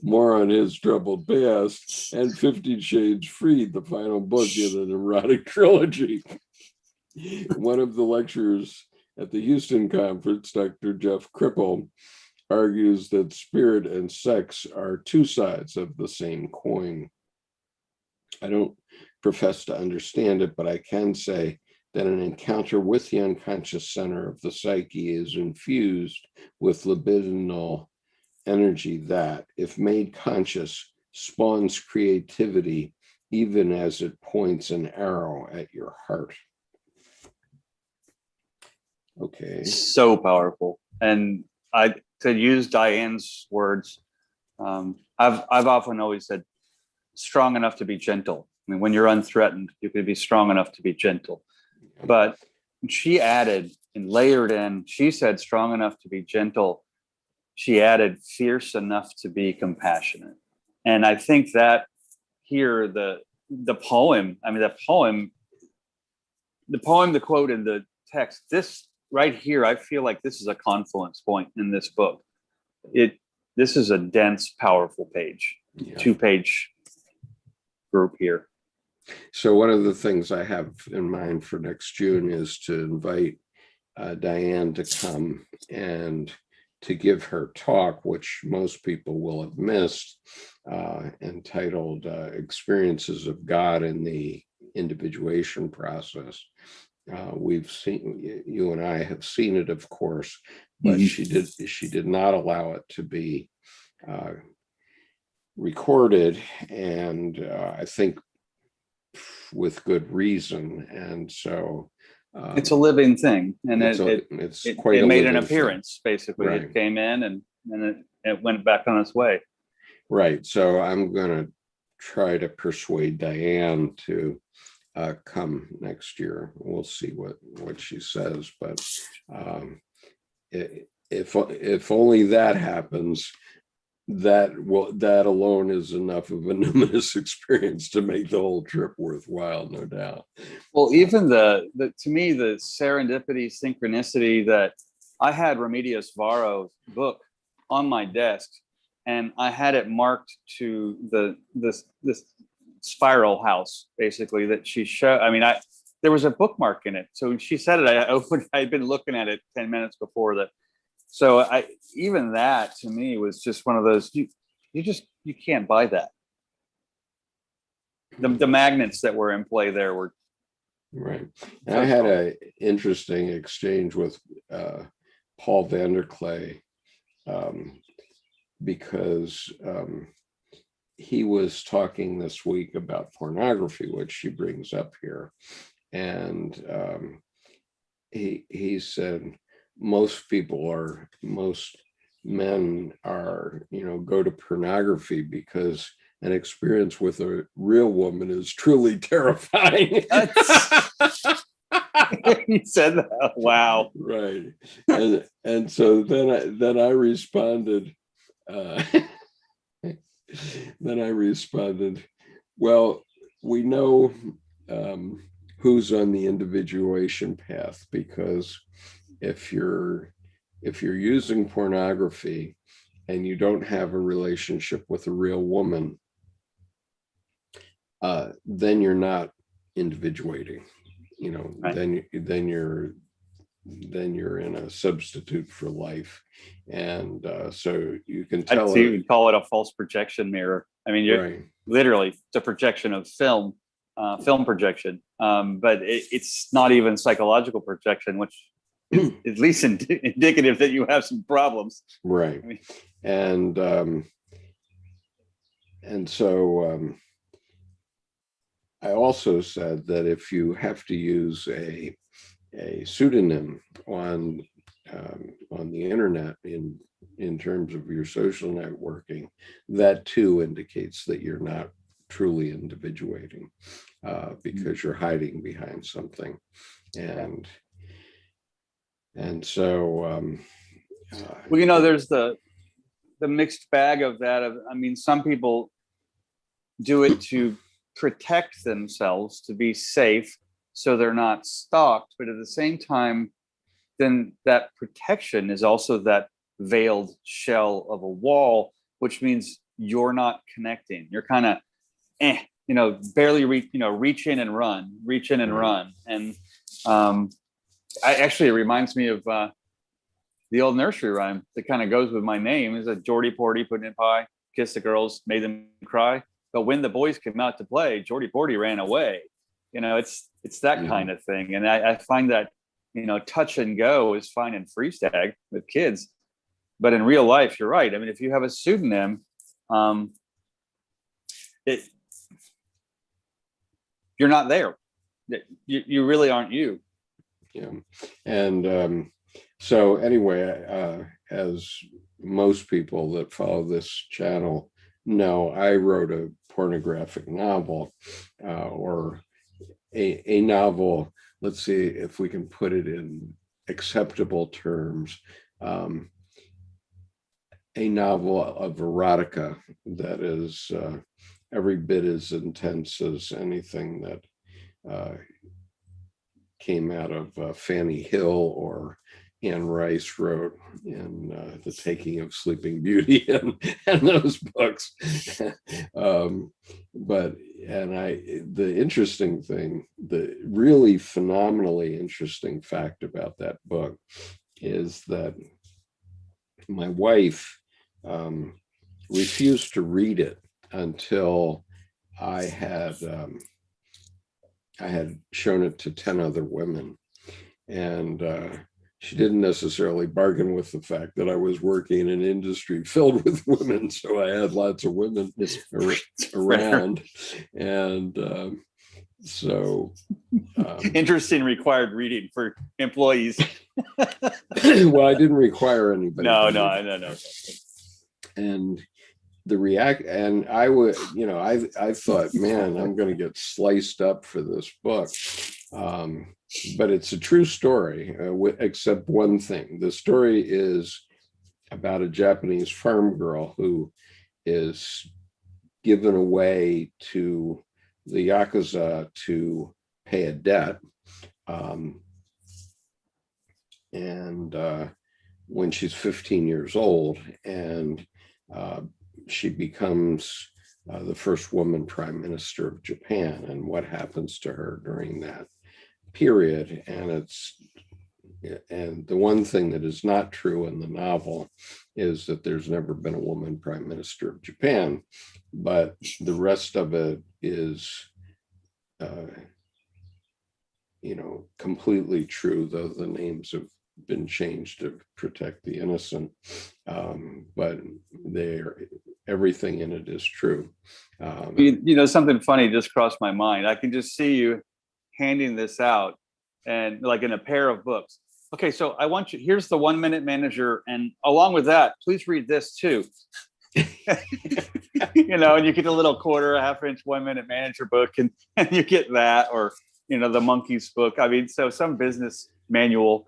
more on his troubled past, and 50 Shades Freed, the final book in an erotic trilogy. One of the lecturers at the Houston conference, Dr. Jeff Cripple, argues that spirit and sex are 2 sides of the same coin. I don't profess to understand it, but I can say that an encounter with the unconscious center of the psyche is infused with libidinal energy that, if made conscious, spawns creativity, even as it points an arrow at your heart. Okay. So powerful. And to use Diane's words, I've often always said, strong enough to be gentle. I mean, when you're unthreatened, you could be strong enough to be gentle. But she added and layered in, she said strong enough to be gentle. She added fierce enough to be compassionate. And I think that here, the poem, the quote in the text, this right here, I feel like this is a confluence point in this book. this is a dense, powerful page, Yeah. 2-page group here. So one of the things I have in mind for next June is to invite Diane to come and to give her talk, which most people will have missed, entitled Experiences of God in the Individuation Process. We've seen, you and I have seen it, of course, but she did not allow it to be recorded, and I think with good reason. And so it's a living thing, and it's quite it a made an living appearance thing. Basically, right. It came in and it went back on its way. Right. So I'm going to try to persuade Diane to come next year. We'll see what she says, but if only that happens, that alone is enough of a numinous experience to make the whole trip worthwhile, no doubt. Well, even the to me, the serendipity, synchronicity that I had Remedios Varo's book on my desk, and I had it marked to this spiral house, basically, that she showed. I mean, there was a bookmark in it. So she said it, I opened, I'd been looking at it 10 minutes before that. So even that to me was just one of those, you can't buy that. The magnets that were in play there were right. And I had an interesting exchange with Paul Vanderklay because he was talking this week about pornography, which she brings up here, and he said most men are, go to pornography because an experience with a real woman is truly terrifying. He said that. Wow. Right. And so then I responded, well, we know who's on the individuation path, because if you're using pornography and you don't have a relationship with a real woman, then you're not individuating. Right. Then you're in a substitute for life, and so you can tell. You would call it a false projection mirror. I mean, you're right. Literally, it's a projection of film projection, but it's not even psychological projection, which is at least indicative that you have some problems. Right. I mean, and so I also said that if you have to use a pseudonym on the internet in terms of your social networking, that too indicates that you're not truly individuating, because you're hiding behind something, and so well, there's the mixed bag of that. I mean, some people do it to protect themselves, to be safe, so they're not stalked, but at the same time, then that protection is also that veiled shell of a wall, which means you're not connecting. You're kind of barely reach in and run, and it reminds me of the old nursery rhyme that kind of goes with my name. Is a Geordie Porty put in pie, kissed the girls, made them cry, but when the boys came out to play, Geordie Porty ran away. It's that kind of thing, and I find that touch and go is fine in free stag with kids, but in real life, you're right. I mean, if you have a pseudonym, you're not there. You really aren't you. Yeah. And so anyway, as most people that follow this channel know, I wrote a pornographic novel, or a novel. Let's see if we can put it in acceptable terms. A novel of erotica that is every bit as intense as anything that came out of Fanny Hill or Anne Rice wrote in The Taking of Sleeping Beauty and those books. The interesting thing, the really phenomenally interesting fact about that book is that my wife refused to read it until I had shown it to 10 other women. And she didn't necessarily bargain with the fact that I was working in an industry filled with women. So I had lots of women around. And interesting required reading for employees. Well, I didn't require anybody. No. And and I would, I thought, man, I'm going to get sliced up for this book. But it's a true story, except one thing. The story is about a Japanese farm girl who is given away to the Yakuza to pay a debt. When she's 15 years old, and she becomes the first woman prime minister of Japan, and what happens to her during that period. And the one thing that is not true in the novel is that there's never been a woman prime minister of Japan, but the rest of it is completely true, though the names have been changed to protect the innocent, but everything in it is true. Something funny just crossed my mind. I can just see you handing this out, and like in a pair of books. Okay, so I want you, here's the 1 Minute Manager, and along with that, please read this too. And you get a little quarter, a half-inch 1 Minute Manager book, and you get that, or the Monkeys book. I mean, so some business manual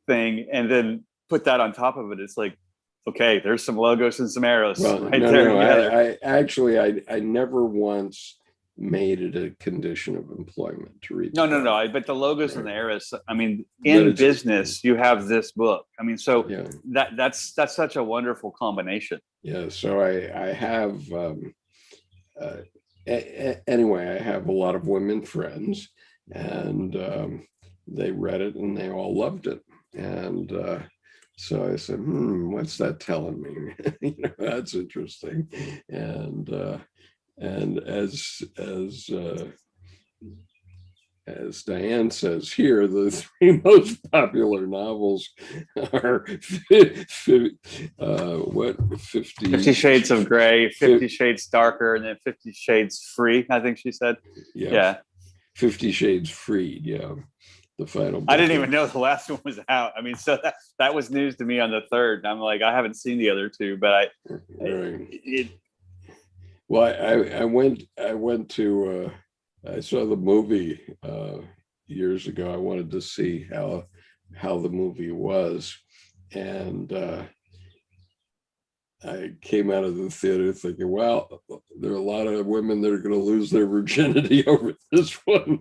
thing, and then put that on top of it. It's like, okay, there's some logos and some arrows together. I never once made it a condition of employment to read. No. But the logos and the arrows. I mean, in business, you have this book. I mean, so that's such a wonderful combination. Yeah. So I have anyway. I have a lot of women friends, and they read it and they all loved it. And so I said, what's that telling me? That's interesting. And as Diane says here, the 3 most popular novels are 50 Shades of Grey, 50 Shades Darker, and then 50 Shades Free, I think she said. Yeah. 50 Shades Freed, yeah. The final book. I didn't even know the last one was out. I mean, so that was news to me on the third. I'm like, I haven't seen the other two, but I went to I saw the movie years ago. I wanted to see how the movie was, and I came out of the theater thinking, well, there are a lot of women that are going to lose their virginity over this one.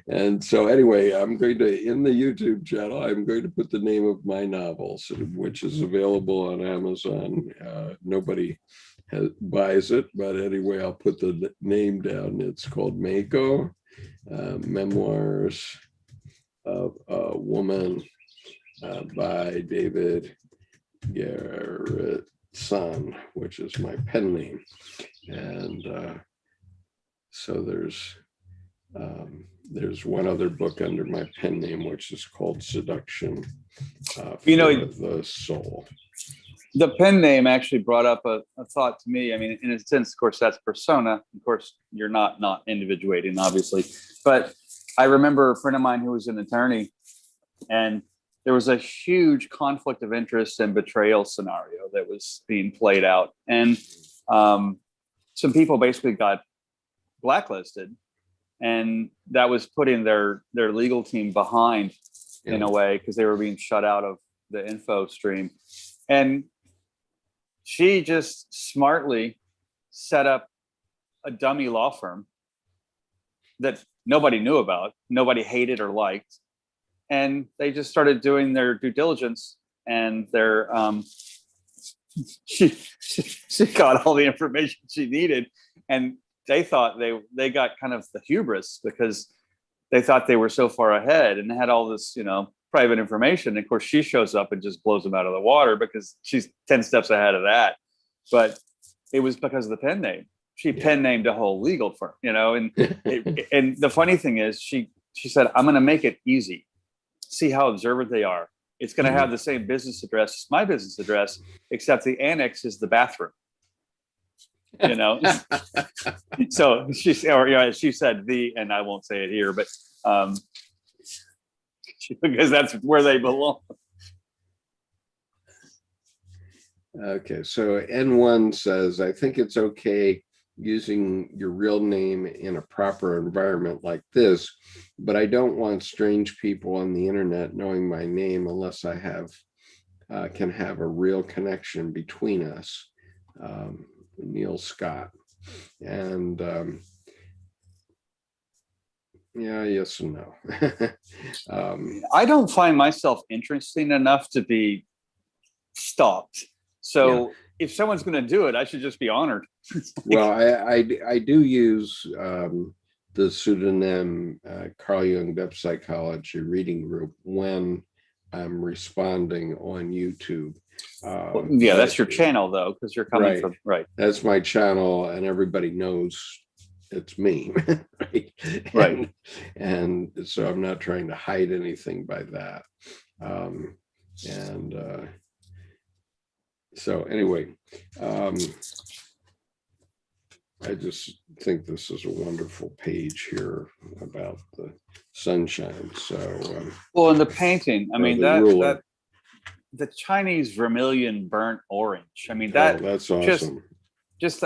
And so anyway, I'm going to, in the YouTube channel, I'm going to put the name of my novels, which is available on Amazon. Nobody buys it, but anyway, I'll put the name down. It's called Mako, Memoirs of a Woman, by David Garrettson, which is my pen name. And so there's one other book under my pen name, which is called Seduction for the Soul. The pen name actually brought up a thought to me. I mean, in a sense, of course, that's persona. Of course, you're not individuating, obviously. But I remember a friend of mine who was an attorney, and there was a huge conflict of interest and betrayal scenario that was being played out. And some people basically got blacklisted, and that was putting their legal team behind in a way, because they were being shut out of the info stream. And she just smartly set up a dummy law firm that nobody knew about, nobody hated or liked. And they just started doing their due diligence, and she got all the information she needed. And they thought they got kind of the hubris because they thought they were so far ahead and had all this, private information. And of course, she shows up and just blows them out of the water because she's 10 steps ahead of that. But it was because of the pen name. She pen named a whole legal firm, and and the funny thing is she said, I'm going to make it easy. See how observant they are. It's going to have the same business address as my business address, except the annex is the bathroom. So she said and I won't say it here, but because that's where they belong. Okay, so N1 says, I think it's okay using your real name in a proper environment like this, but I don't want strange people on the internet knowing my name unless I can have a real connection between us. Neil Scott. And yes and no. I don't find myself interesting enough to be stopped. So if someone's going to do it, I should just be honored. Well, I do use the pseudonym Carl Jung Psychology reading group when I'm responding on YouTube. That's your channel though, because you're coming from right. That's my channel, and everybody knows it's me, right? Right. And so I'm not trying to hide anything by that. So anyway, I just think this is a wonderful page here about the sunshine. So and the painting, I mean, that the Chinese vermilion burnt orange. I mean, that's awesome. Just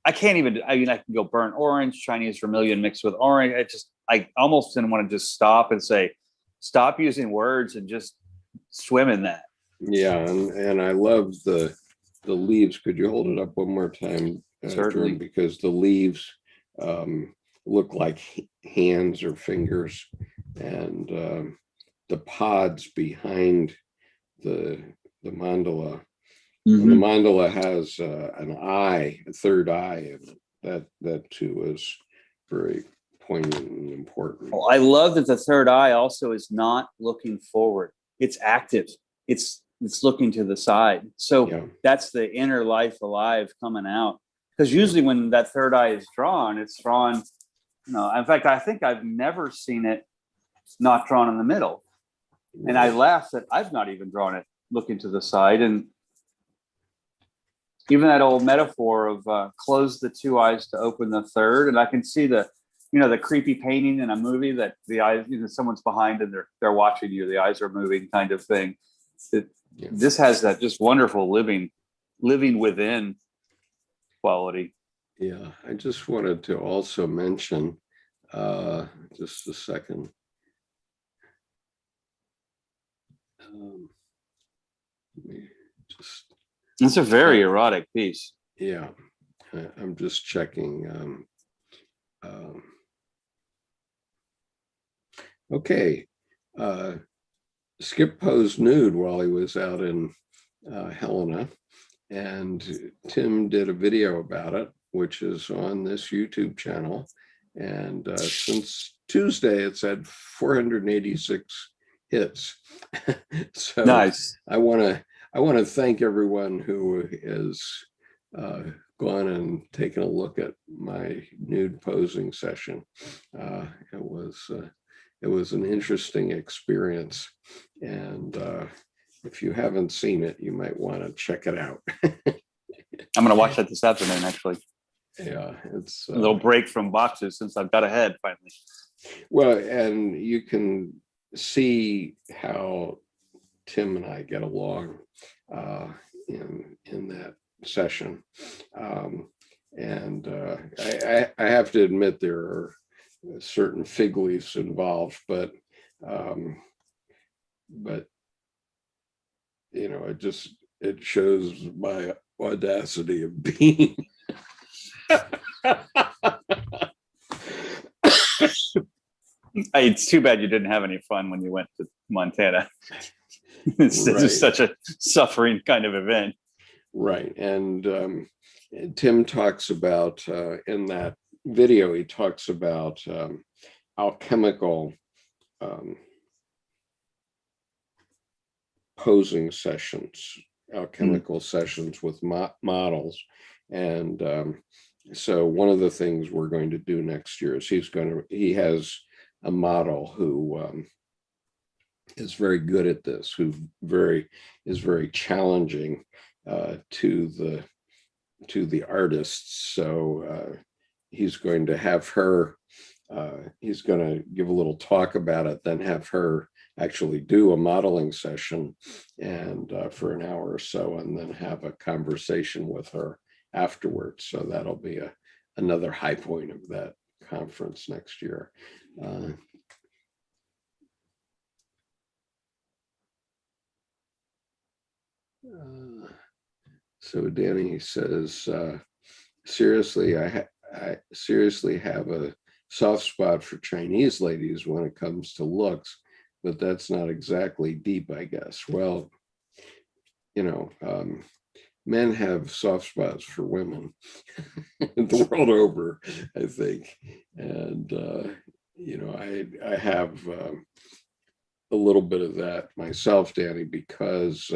I can't even. I mean, I can go burnt orange, Chinese vermilion mixed with orange. I almost didn't want to just stop and say, stop using words and just swim in that. Yeah, and I love the leaves. Could you hold it up one more time? Certainly. Jordan, because the leaves look like hands or fingers, and the pods behind the mandala. Mm-hmm. The mandala has an eye, a third eye, and that too is very poignant and important. Well, I love that the third eye also is not looking forward. It's active. It's looking to the side. So that's the inner life alive coming out. Because usually when that third eye is drawn, it's drawn, in fact, I think I've never seen it not drawn in the middle. And I laugh that I've not even drawn it looking to the side. And even that old metaphor of close the two eyes to open the third. And I can see the creepy painting in a movie that the eyes, someone's behind and they're watching you, the eyes are moving kind of thing. This has that just wonderful living within quality. Yeah, I just wanted to also mention, just a second. It's a very erotic piece. Yeah, I'm just checking. Okay. Skip posed nude while he was out in Helena, and Tim did a video about it, which is on this YouTube channel. And since Tuesday, it's had 486 hits. So nice. I want to thank everyone who has gone and taken a look at my nude posing session. It was an interesting experience, and if you haven't seen it, you might want to check it out. I'm going to watch that this afternoon, actually. Yeah, it's a little break from boxes since I've got ahead finally. Well, and you can see how Tim and I get along in that session, and I have to admit there are certain fig leaves involved, but it shows my audacity of being It's too bad you didn't have any fun when you went to Montana. This is such a suffering kind of event. Right. And Tim talks about, in that video, he talks about alchemical posing sessions, alchemical sessions with models. And so one of the things we're going to do next year is he has a model who is very good at this, who is very challenging to the artists. So he's going to have her, he's going to give a little talk about it, then have her actually do a modeling session and for an hour or so, and then have a conversation with her afterwards. So that'll be another high point of that conference next year. So Danny says, seriously, I seriously have a soft spot for Chinese ladies when it comes to looks, but that's not exactly deep, I guess. Well, you know, men have soft spots for women the world over, I think. And, you know, I have a little bit of that myself, Danny, because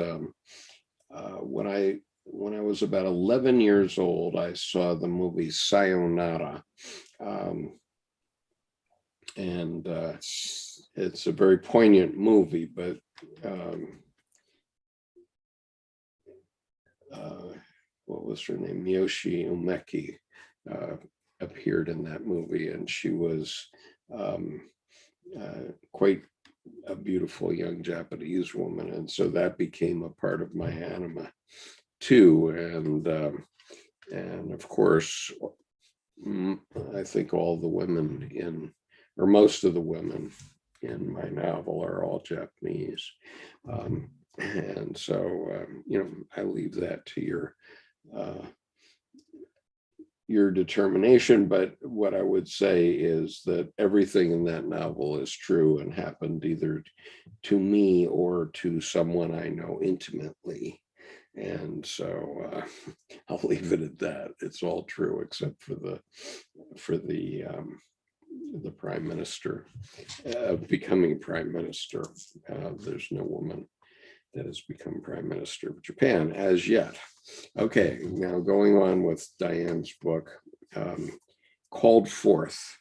when I was about 11 years old, I saw the movie Sayonara. And it's a very poignant movie, but what was her name? Miyoshi Umeki appeared in that movie, and she was quite a beautiful young Japanese woman. And so that became a part of my anima too. And of course, I think all the women or most of the women in my novel are all Japanese. And so, you know, I leave that to your determination. But what I would say is that everything in that novel is true and happened either to me or to someone I know intimately. And so I'll leave it at that. It's all true except for the prime minister becoming prime minister. There's no woman that has become prime minister of Japan as yet. Okay, now going on with Diane's book, Called Forth.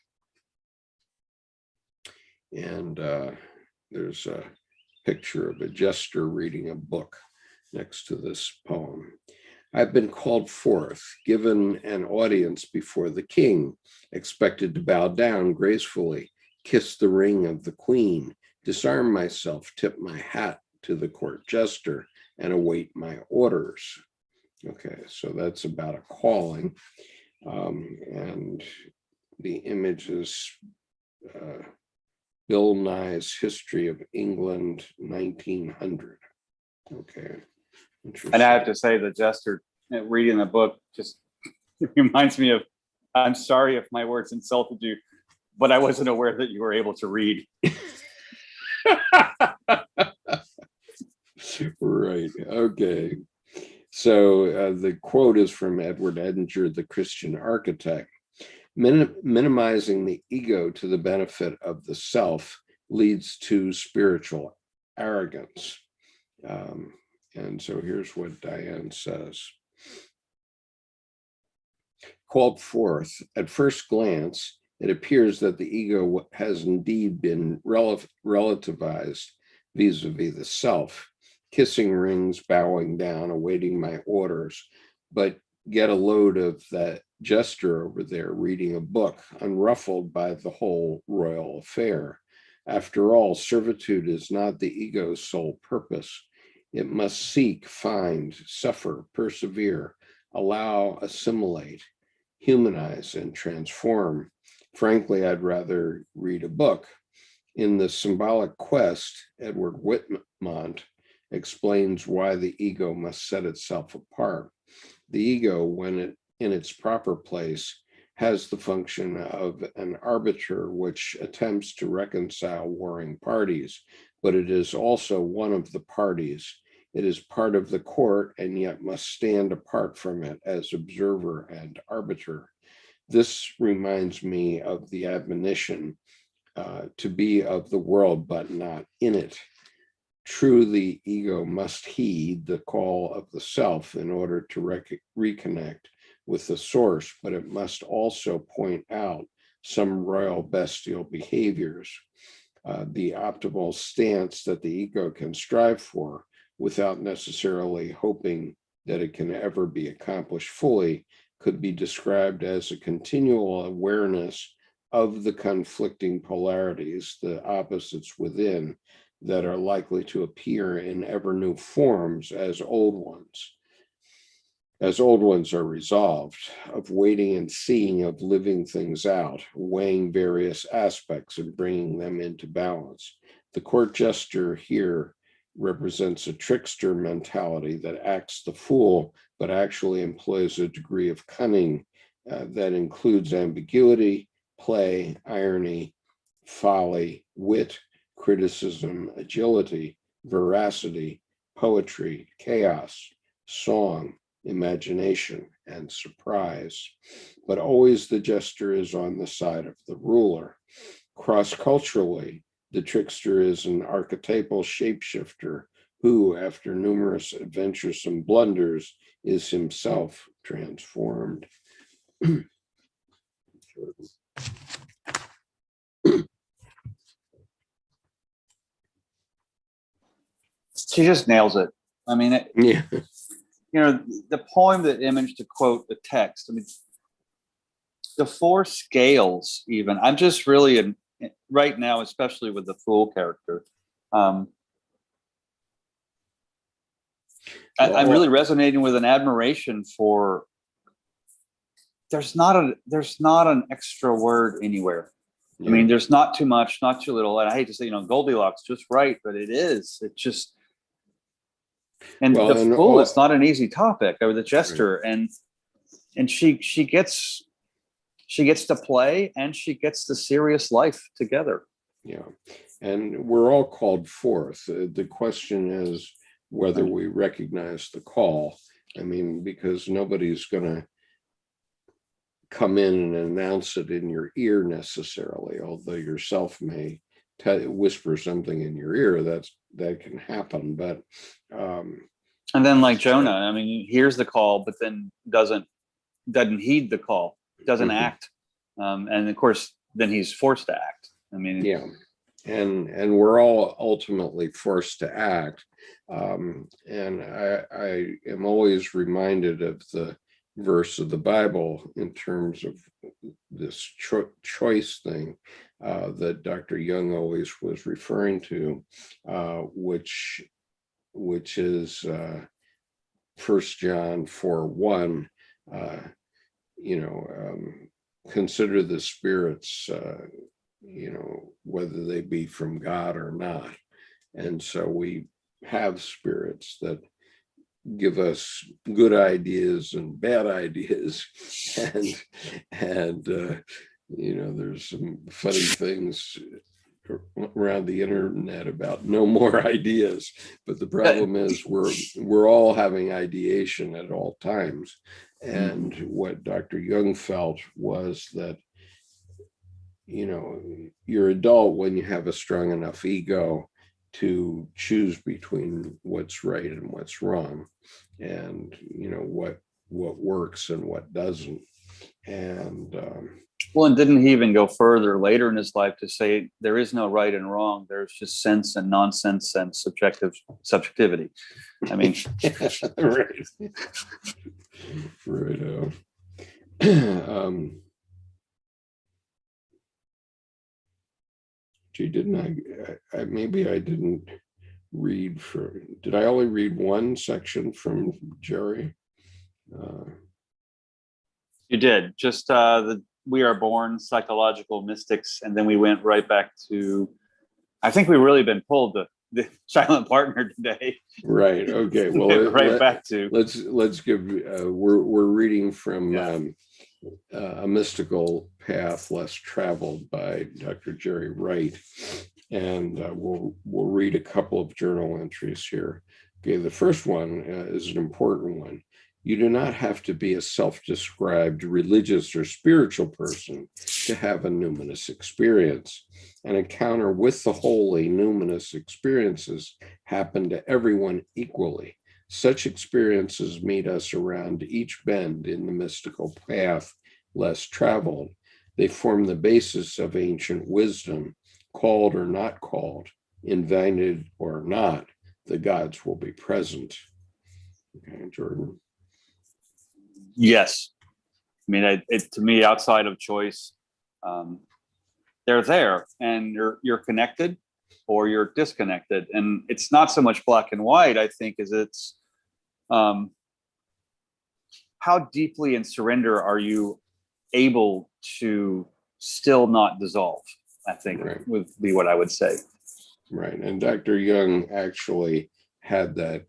And there's a picture of a jester reading a book next to this poem. I've been called forth, given an audience before the king, expected to bow down gracefully, kiss the ring of the queen, disarm myself, tip my hat to the court jester, and await my orders. Okay, so that's about a calling. And the image is Bill Nye's History of England, 1900. Okay. And I have to say, the jester reading the book just reminds me of, I'm sorry if my words insulted you, but I wasn't aware that you were able to read. Right. Okay. So the quote is from Edward Edinger, the Christian architect. Minimizing the ego to the benefit of the self leads to spiritual arrogance. And so here's what Diane says. Called forth, at first glance, it appears that the ego has indeed been relativized vis-a-vis the self, kissing rings, bowing down, awaiting my orders, but get a load of that jester over there reading a book, unruffled by the whole royal affair. After all, servitude is not the ego's sole purpose. It must seek, find, suffer, persevere, allow, assimilate, humanize, and transform. Frankly, I'd rather read a book. In The Symbolic Quest, Edward Whitmont explains why the ego must set itself apart. The ego, when it in its proper place, has the function of an arbiter which attempts to reconcile warring parties, but it is also one of the parties. It is part of the court and yet must stand apart from it as observer and arbiter. This reminds me of the admonition to be of the world but not in it. True, the ego must heed the call of the self in order to reconnect with the source, but it must also point out some royal bestial behaviors. The optimal stance that the ego can strive for without necessarily hoping that it can ever be accomplished fully could be described as a continual awareness of the conflicting polarities, the opposites within, that are likely to appear in ever new forms as old ones. As old ones are resolved, of waiting and seeing, of living things out, weighing various aspects and bringing them into balance. The court jester here represents a trickster mentality that acts the fool, but actually employs a degree of cunning that includes ambiguity, play, irony, folly, wit, criticism, agility, veracity, poetry, chaos, song, imagination, and surprise. But always the jester is on the side of the ruler. Cross-culturally, the trickster is an archetypal shapeshifter who, after numerous adventuresome blunders, is himself transformed. She just nails it. I mean, Yeah. The poem that imaged, to quote the text, I mean, the four scales, even, I'm just really, right now, especially with the fool character, I'm really resonating with an admiration for, there's not an extra word anywhere. Yeah. I mean, there's not too much, not too little. And I hate to say, Goldilocks, just right, but it is. It just, and the fool is not an easy topic, or the jester, right. And she gets to play, and she gets the serious life together. Yeah, and we're all called forth. The question is whether we recognize the call. I mean, because nobody's going to come in and announce it in your ear necessarily, although yourself may whisper something in your ear. That can happen, but and then, like Jonah, I mean, he hears the call, but then doesn't heed the call, doesn't act, and of course, then he's forced to act. I mean, yeah, and we're all ultimately forced to act, and I am always reminded of the verse of the Bible in terms of this choice thing that Dr. Jung always was referring to, which is 1 John 4:1. Consider the spirits, whether they be from God or not. And so we have spirits that give us good ideas and bad ideas, and there's some funny things around the internet about no more ideas, but the problem is we're all having ideation at all times. And what Dr. Jung felt was that you're adult when you have a strong enough ego to choose between what's right and what's wrong, and what works and what doesn't. And and didn't he even go further later in his life to say there is no right and wrong, there's just sense and nonsense and subjectivity? I mean, right. Didn't I maybe I didn't read did I only read one section from Jerry? You did, just the We Are Born, Psychological Mystics, and then we went right back to, I think we've really been pulled the silent partner today. Right. Okay. Well, back to let's give we're reading from A Mystical Path Less Traveled by Dr. Jerry Wright. And we'll read a couple of journal entries here. Okay, the first one is an important one. You do not have to be a self-described religious or spiritual person to have a numinous experience. An encounter with the holy numinous experiences happen to everyone equally. Such experiences meet us around each bend in the mystical path less traveled. They form the basis of ancient wisdom, called or not called, invited or not, the gods will be present. Okay, Jordan. Yes. I mean, to me, outside of choice, they're there, and you're connected or you're disconnected. And it's not so much black and white, I think, as it's how deeply in surrender are you able to still not dissolve, I think, Right. would be what I would say. Right. And Dr. Jung actually had that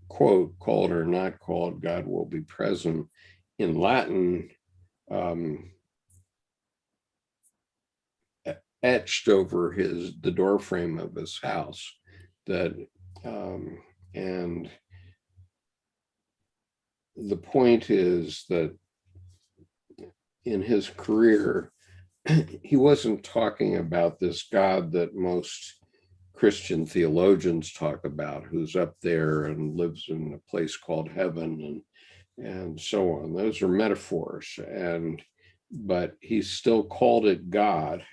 quote, called or not called, God will be present, in Latin, etched over the doorframe of his house. That and the point is that in his career, he wasn't talking about this God that most Christian theologians talk about, who's up there and lives in a place called heaven and so on. Those are metaphors, but he still called it God.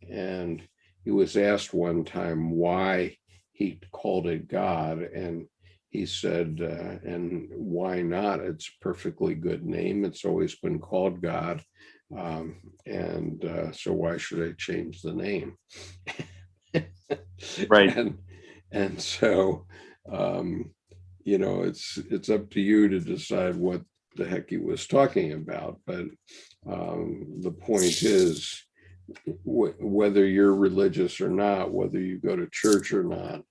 And he was asked one time why he called it God, and he said, and why not? It's a perfectly good name. It's always been called God. So why should I change the name? Right. And so, it's up to you to decide what the heck he was talking about. But the point is, whether you're religious or not, whether you go to church or not,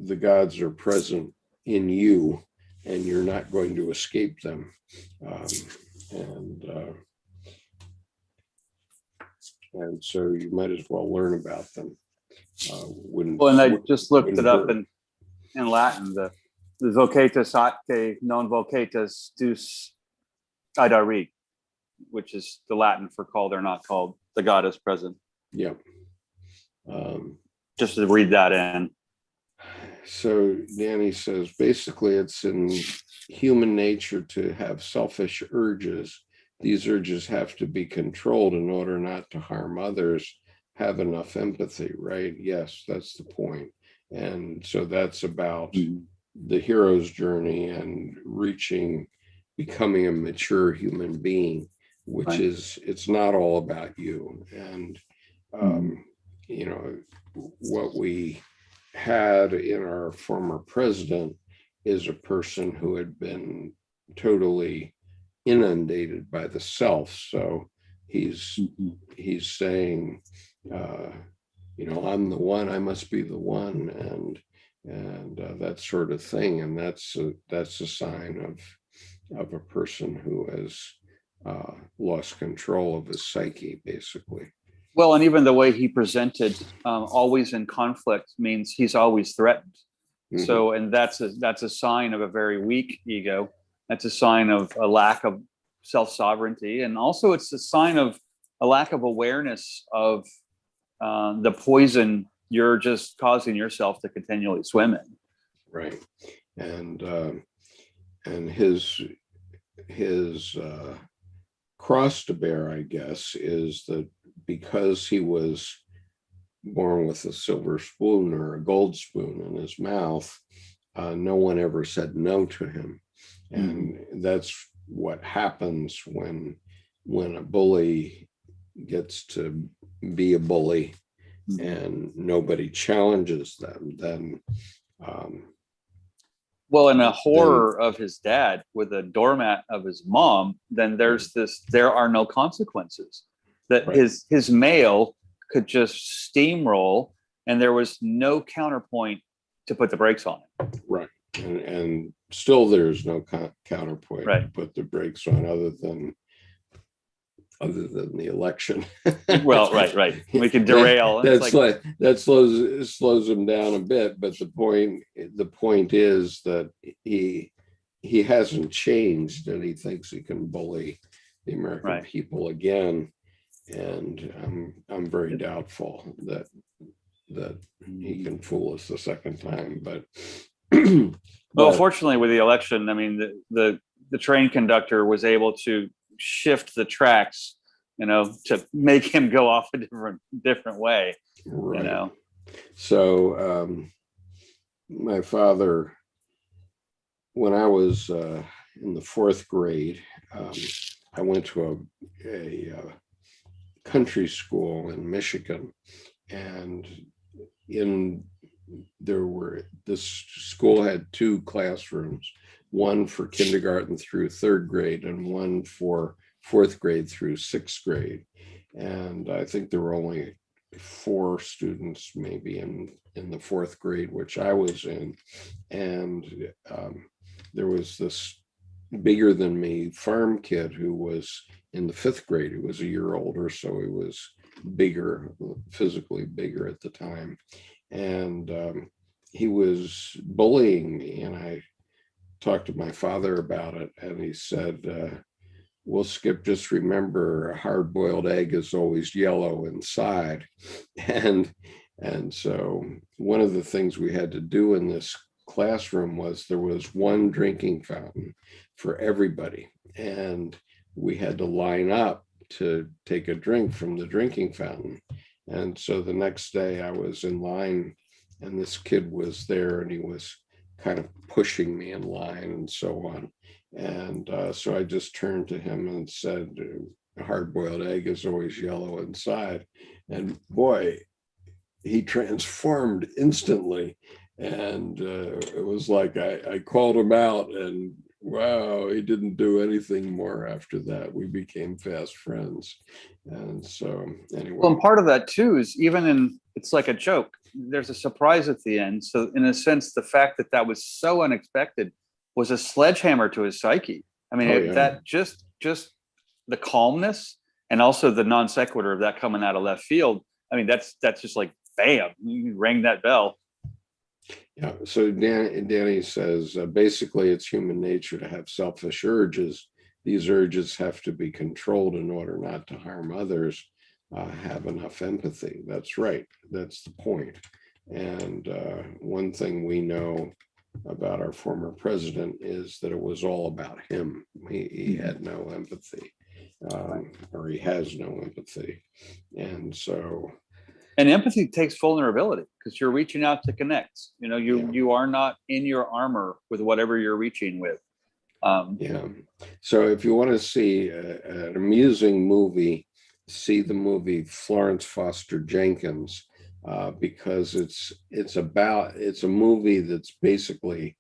the gods are present in you, and you're not going to escape them. And so you might as well learn about them. Well, and I just looked it up in Latin, the vocatus atque non vocatus dus idari, which is the Latin for called or not called. The God is present. Yeah. Just to read that in. So Danny says, basically, it's in human nature to have selfish urges. These urges have to be controlled in order not to harm others. Have enough empathy, right? Yes, that's the point. And so that's about the hero's journey and becoming a mature human being, which right. it's not all about you. And, what we had in our former president is a person who had been totally inundated by the self. So he's saying, I'm the one, I must be the one, and that sort of thing. And that's a sign of a person who has lost control of his psyche, basically. Well, and even the way he presented, always in conflict, means he's always threatened. Mm-hmm. So, and that's a sign of a very weak ego. That's a sign of a lack of self-sovereignty, and also it's a sign of a lack of awareness of the poison you're just causing yourself to continually swim in. Right, and his cross to bear, I guess, is that because he was born with a silver spoon or a gold spoon in his mouth, no one ever said no to him. And that's what happens when a bully gets to be a bully and nobody challenges them. Then well, in a horror of his dad with a doormat of his mom, then there are no consequences. That right. his male could just steamroll, and there was no counterpoint to put the brakes on it. Right. and still there's no counterpoint Right. to put the brakes on other than the election. Well, right. We can derail. That slows him down a bit, but the point is that he hasn't changed, and he thinks he can bully the American people again. And I'm very doubtful that he can fool us the second time. But well, fortunately, with the election, I mean, the train conductor was able to shift the tracks, to make him go off a different way. Right. So my father, when I was in the fourth grade, I went to a country school in Michigan, and this school had two classrooms, one for kindergarten through third grade and one for fourth grade through sixth grade. And I think there were only 4 students maybe in the fourth grade, which I was in. And there was this bigger than me farm kid who was in the 5th grade. He was a year older, so he was bigger, physically bigger at the time. And he was bullying me, and I talked to my father about it, and he said, well, Skip, just remember, a hard-boiled egg is always yellow inside. And so one of the things we had to do in this classroom was there was one drinking fountain for everybody, and we had to line up to take a drink from the drinking fountain. And so the next day I was in line, and this kid was there, and he was kind of pushing me in line and so on. And so I just turned to him and said, a hard-boiled egg is always yellow inside. And boy, he transformed instantly. And it was like I called him out, and wow, he didn't do anything more after that. We became fast friends. And so anyway. Well, and part of that too is it's like a joke. There's a surprise at the end. So in a sense, the fact that was so unexpected was a sledgehammer to his psyche. I mean, that just the calmness and also the non sequitur of that coming out of left field. I mean, that's just like, bam, you rang that bell. Yeah. So Danny says, basically, it's human nature to have selfish urges. These urges have to be controlled in order not to harm others. Have enough empathy. That's right. That's the point. And one thing we know about our former president is that it was all about him. He had no empathy, or he has no empathy. And so. And empathy takes vulnerability, because you're reaching out to connect. You are not in your armor with whatever you're reaching with. So if you want to see an amusing movie, see the movie Florence Foster Jenkins, because it's a movie that's basically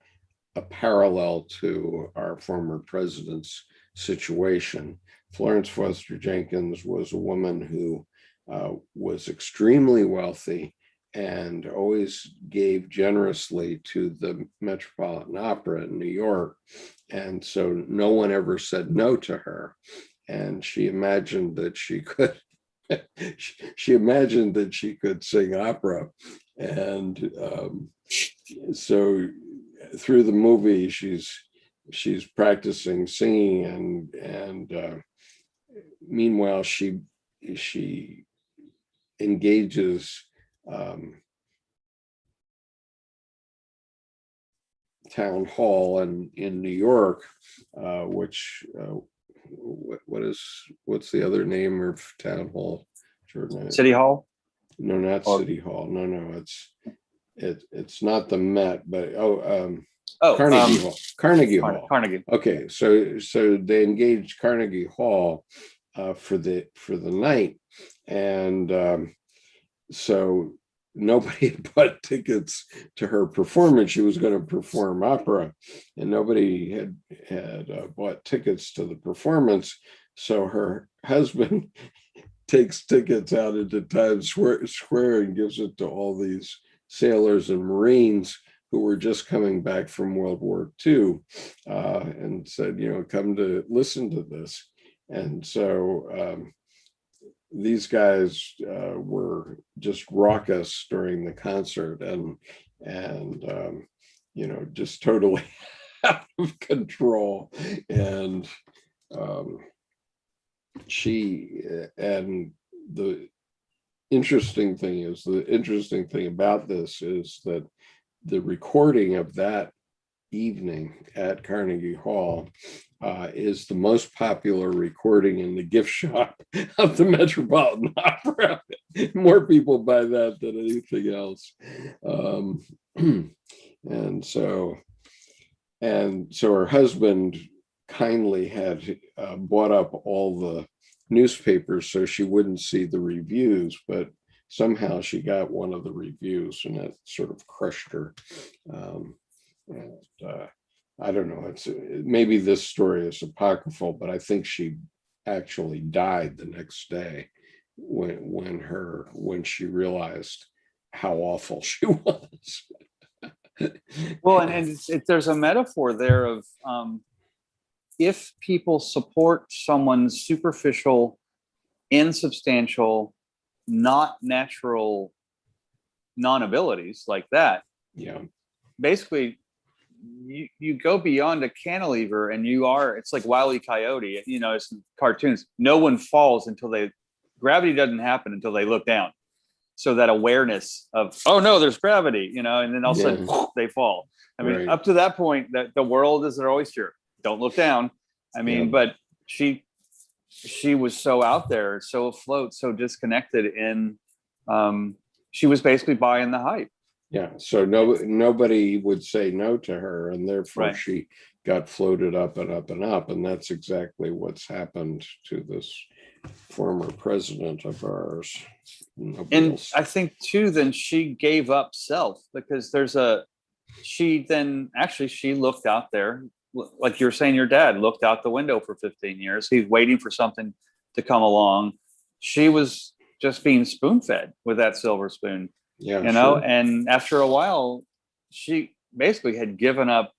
a parallel to our former president's situation. Florence Foster Jenkins was a woman who was extremely wealthy and always gave generously to the Metropolitan Opera in New York. And so no one ever said no to her. And she imagined that she could sing opera. And so through the movie, she's practicing singing, and meanwhile she engages town hall in New York, which what's the other name of town hall? City Hall? No, not City Hall. No, it's not the Met, but Carnegie Hall. Carnegie Hall. Carnegie. Okay, so they engaged Carnegie Hall for the night, and so nobody had bought tickets to her performance. She was going to perform opera, and nobody had bought tickets to the performance. So her husband takes tickets out into Times Square and gives it to all these sailors and Marines who were just coming back from World War II, and said, come to listen to this. And so these guys were just raucous during the concert, and just totally out of control. And the interesting thing about this is that the recording of that evening at Carnegie Hall is the most popular recording in the gift shop of the Metropolitan Opera. More people buy that than anything else. And so her husband kindly had bought up all the newspapers so she wouldn't see the reviews, but somehow she got one of the reviews, and that sort of crushed her. I don't know, maybe this story is apocryphal, but I think she actually died the next day when she realized how awful she was. Well, and there's a metaphor there of if people support someone's superficial, insubstantial, not natural non-abilities like that, basically you go beyond a cantilever, and it's like Wile E. Coyote, it's in cartoons. No one falls gravity doesn't happen until they look down. So that awareness of, oh no, there's gravity, and then all of a sudden they fall. I mean, up to that point, that the world is their oyster. Don't look down. I mean, but she was so out there, so afloat, so disconnected, and she was basically buying the hype. Yeah. So nobody would say no to her, and therefore she got floated up and up and up. And that's exactly what's happened to this former president of ours. I think too, then she gave up self, because she looked out there, like you were saying, your dad looked out the window for 15 years. He's waiting for something to come along. She was just being spoon-fed with that silver spoon, and after a while, she basically had given up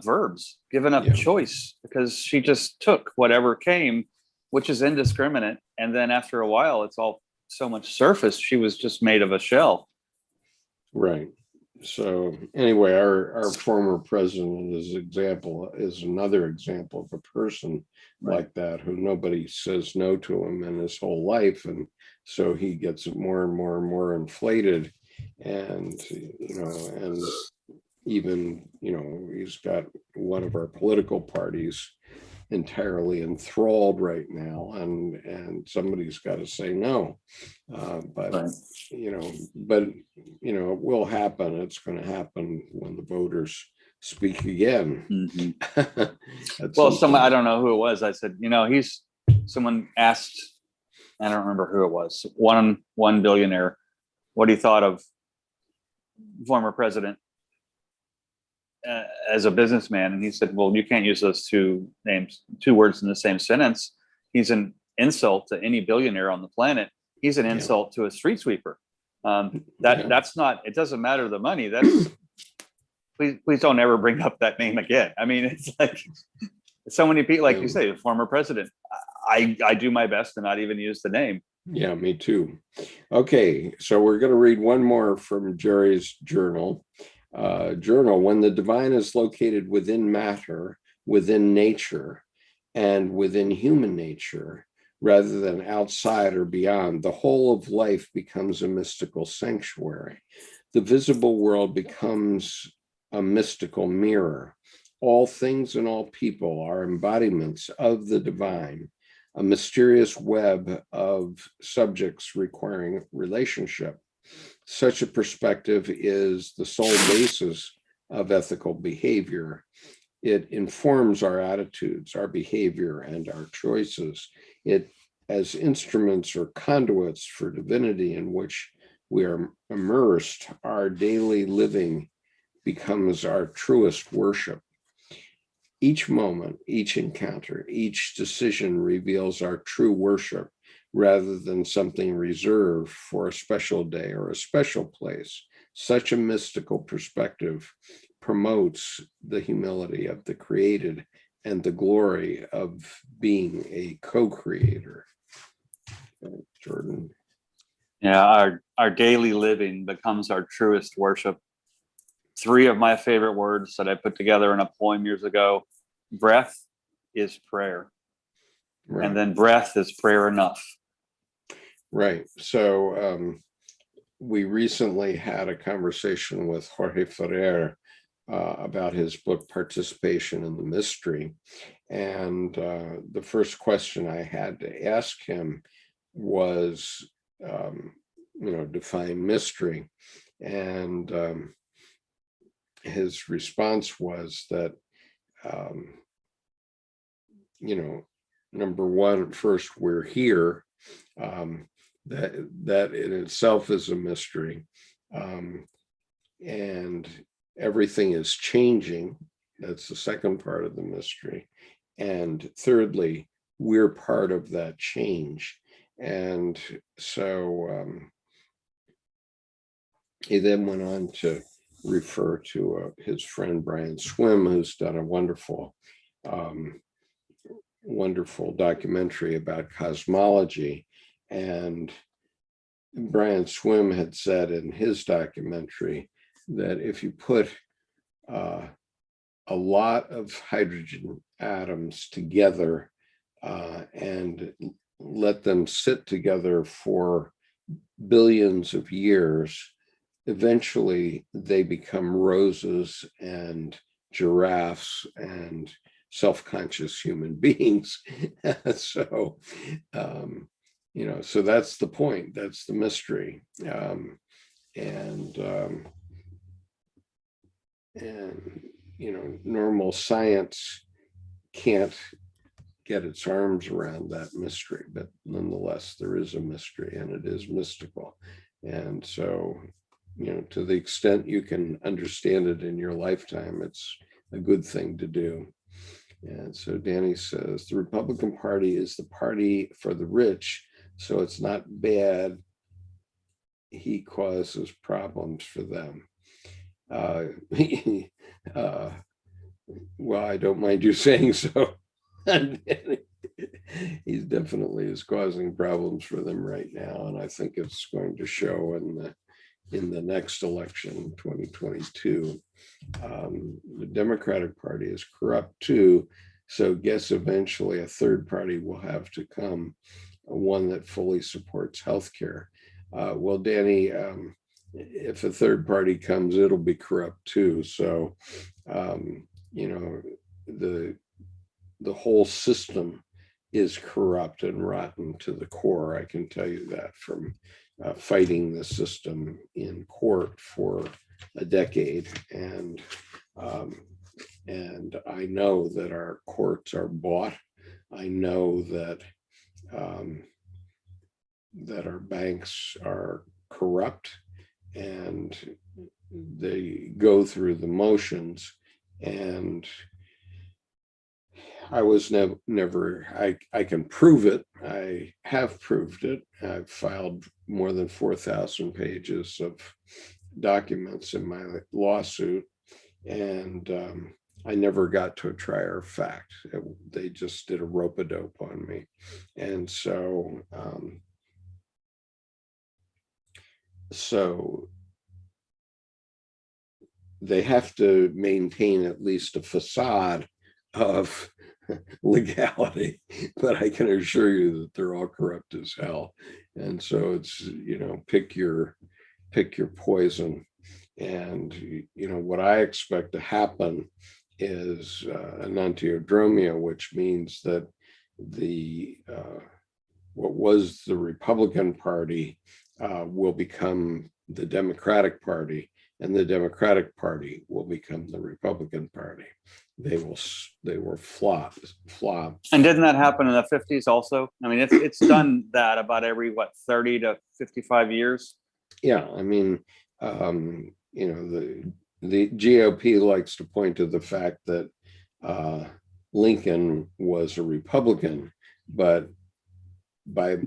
verbs, given up choice, because she just took whatever came, which is indiscriminate. And then after a while, it's all so much surface. She was just made of a shell. Right. So anyway, our former president is another example of a person like that, who nobody says no to him in his whole life. And so he gets more and more and more inflated. And, and even, he's got one of our political parties entirely enthralled right now, and somebody's got to say no. It will happen. It's going to happen when the voters speak again. Well, I don't know who it was. I said, someone asked, I don't remember who it was, one billionaire, what he thought of former president as a businessman, and he said, well, you can't use those two words in the same sentence. He's an insult to any billionaire on the planet. He's an insult to a street sweeper. That's not, it doesn't matter the money. That's please don't ever bring up that name again. I mean, it's like so many people, like you say, the former president. I do my best to not even use the name. Yeah, me too. Okay, so we're going to read one more from Jerry's journal. When the divine is located within matter, within nature, and within human nature, rather than outside or beyond, the whole of life becomes a mystical sanctuary. The visible world becomes a mystical mirror. All things and all people are embodiments of the divine, a mysterious web of subjects requiring relationship. Such a perspective is the sole basis of ethical behavior. It informs our attitudes, our behavior, and our choices. It, as instruments or conduits for divinity in which we are immersed, our daily living becomes our truest worship. Each moment, each encounter, each decision reveals our true worship, rather than something reserved for a special day or a special place. Such a mystical perspective promotes the humility of the created and the glory of being a co-creator. Jordan. Yeah, our daily living becomes our truest worship. 3 of my favorite words that I put together in a poem years ago: breath is prayer. Right. And then breath is prayer enough. Right. So we recently had a conversation with Jorge Ferrer about his book, Participation in the Mystery. And the first question I had to ask him was, define mystery. And his response was that, number one, first, we're here. That in itself is a mystery. And everything is changing. That's the second part of the mystery. And thirdly, we're part of that change. And so he then went on to refer to his friend Brian Swim, who's done a wonderful documentary about cosmology. And Brian Swim had said in his documentary that if you put a lot of hydrogen atoms together and let them sit together for billions of years, eventually they become roses and giraffes and self-conscious human beings. So, so that's the point. That's the mystery. Normal science can't get its arms around that mystery, but nonetheless, there is a mystery, and it is mystical. And so, to the extent you can understand it in your lifetime, it's a good thing to do. And so Danny says, the Republican Party is the party for the rich, so it's not bad he causes problems for them. Well, I don't mind you saying so. He definitely is causing problems for them right now, and I think it's going to show in the next election, 2022. The Democratic Party is corrupt too, so guess eventually a third party will have to come, one that fully supports healthcare. Well, Danny, if a third party comes, it'll be corrupt too. So, the whole system is corrupt and rotten to the core. I can tell you that from fighting the system in court for a decade. And I know that our courts are bought. I know that that our banks are corrupt and they go through the motions. And I was never, I can prove it. I have proved it. I've filed more than 4,000 pages of documents in my lawsuit, and I never got to a trier of fact. They just did a rope-a-dope on me. And so, they have to maintain at least a facade of legality, but I can assure you that they're all corrupt as hell. And so it's, pick your poison. And, what I expect to happen is an antiodromia, which means that what was the Republican Party will become the Democratic Party, and the Democratic Party will become the Republican Party. They will flop. And didn't that happen in the 50s also? I mean, it's done that about every 30 to 55 years. Yeah, I mean, the GOP likes to point to the fact that Lincoln was a Republican, but by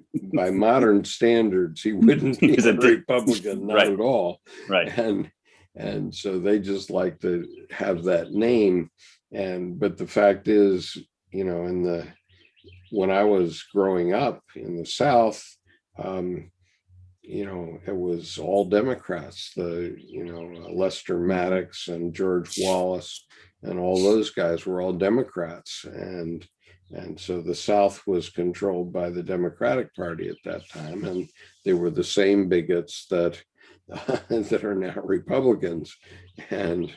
modern standards, he wouldn't be He's a a Republican, not right. at all. Right. And so they just like to have that name. But the fact is, when I was growing up in the South, it was all Democrats, Lester Maddox and George Wallace and all those guys were all Democrats. And so the South was controlled by the Democratic Party at that time. And they were the same bigots that are now Republicans and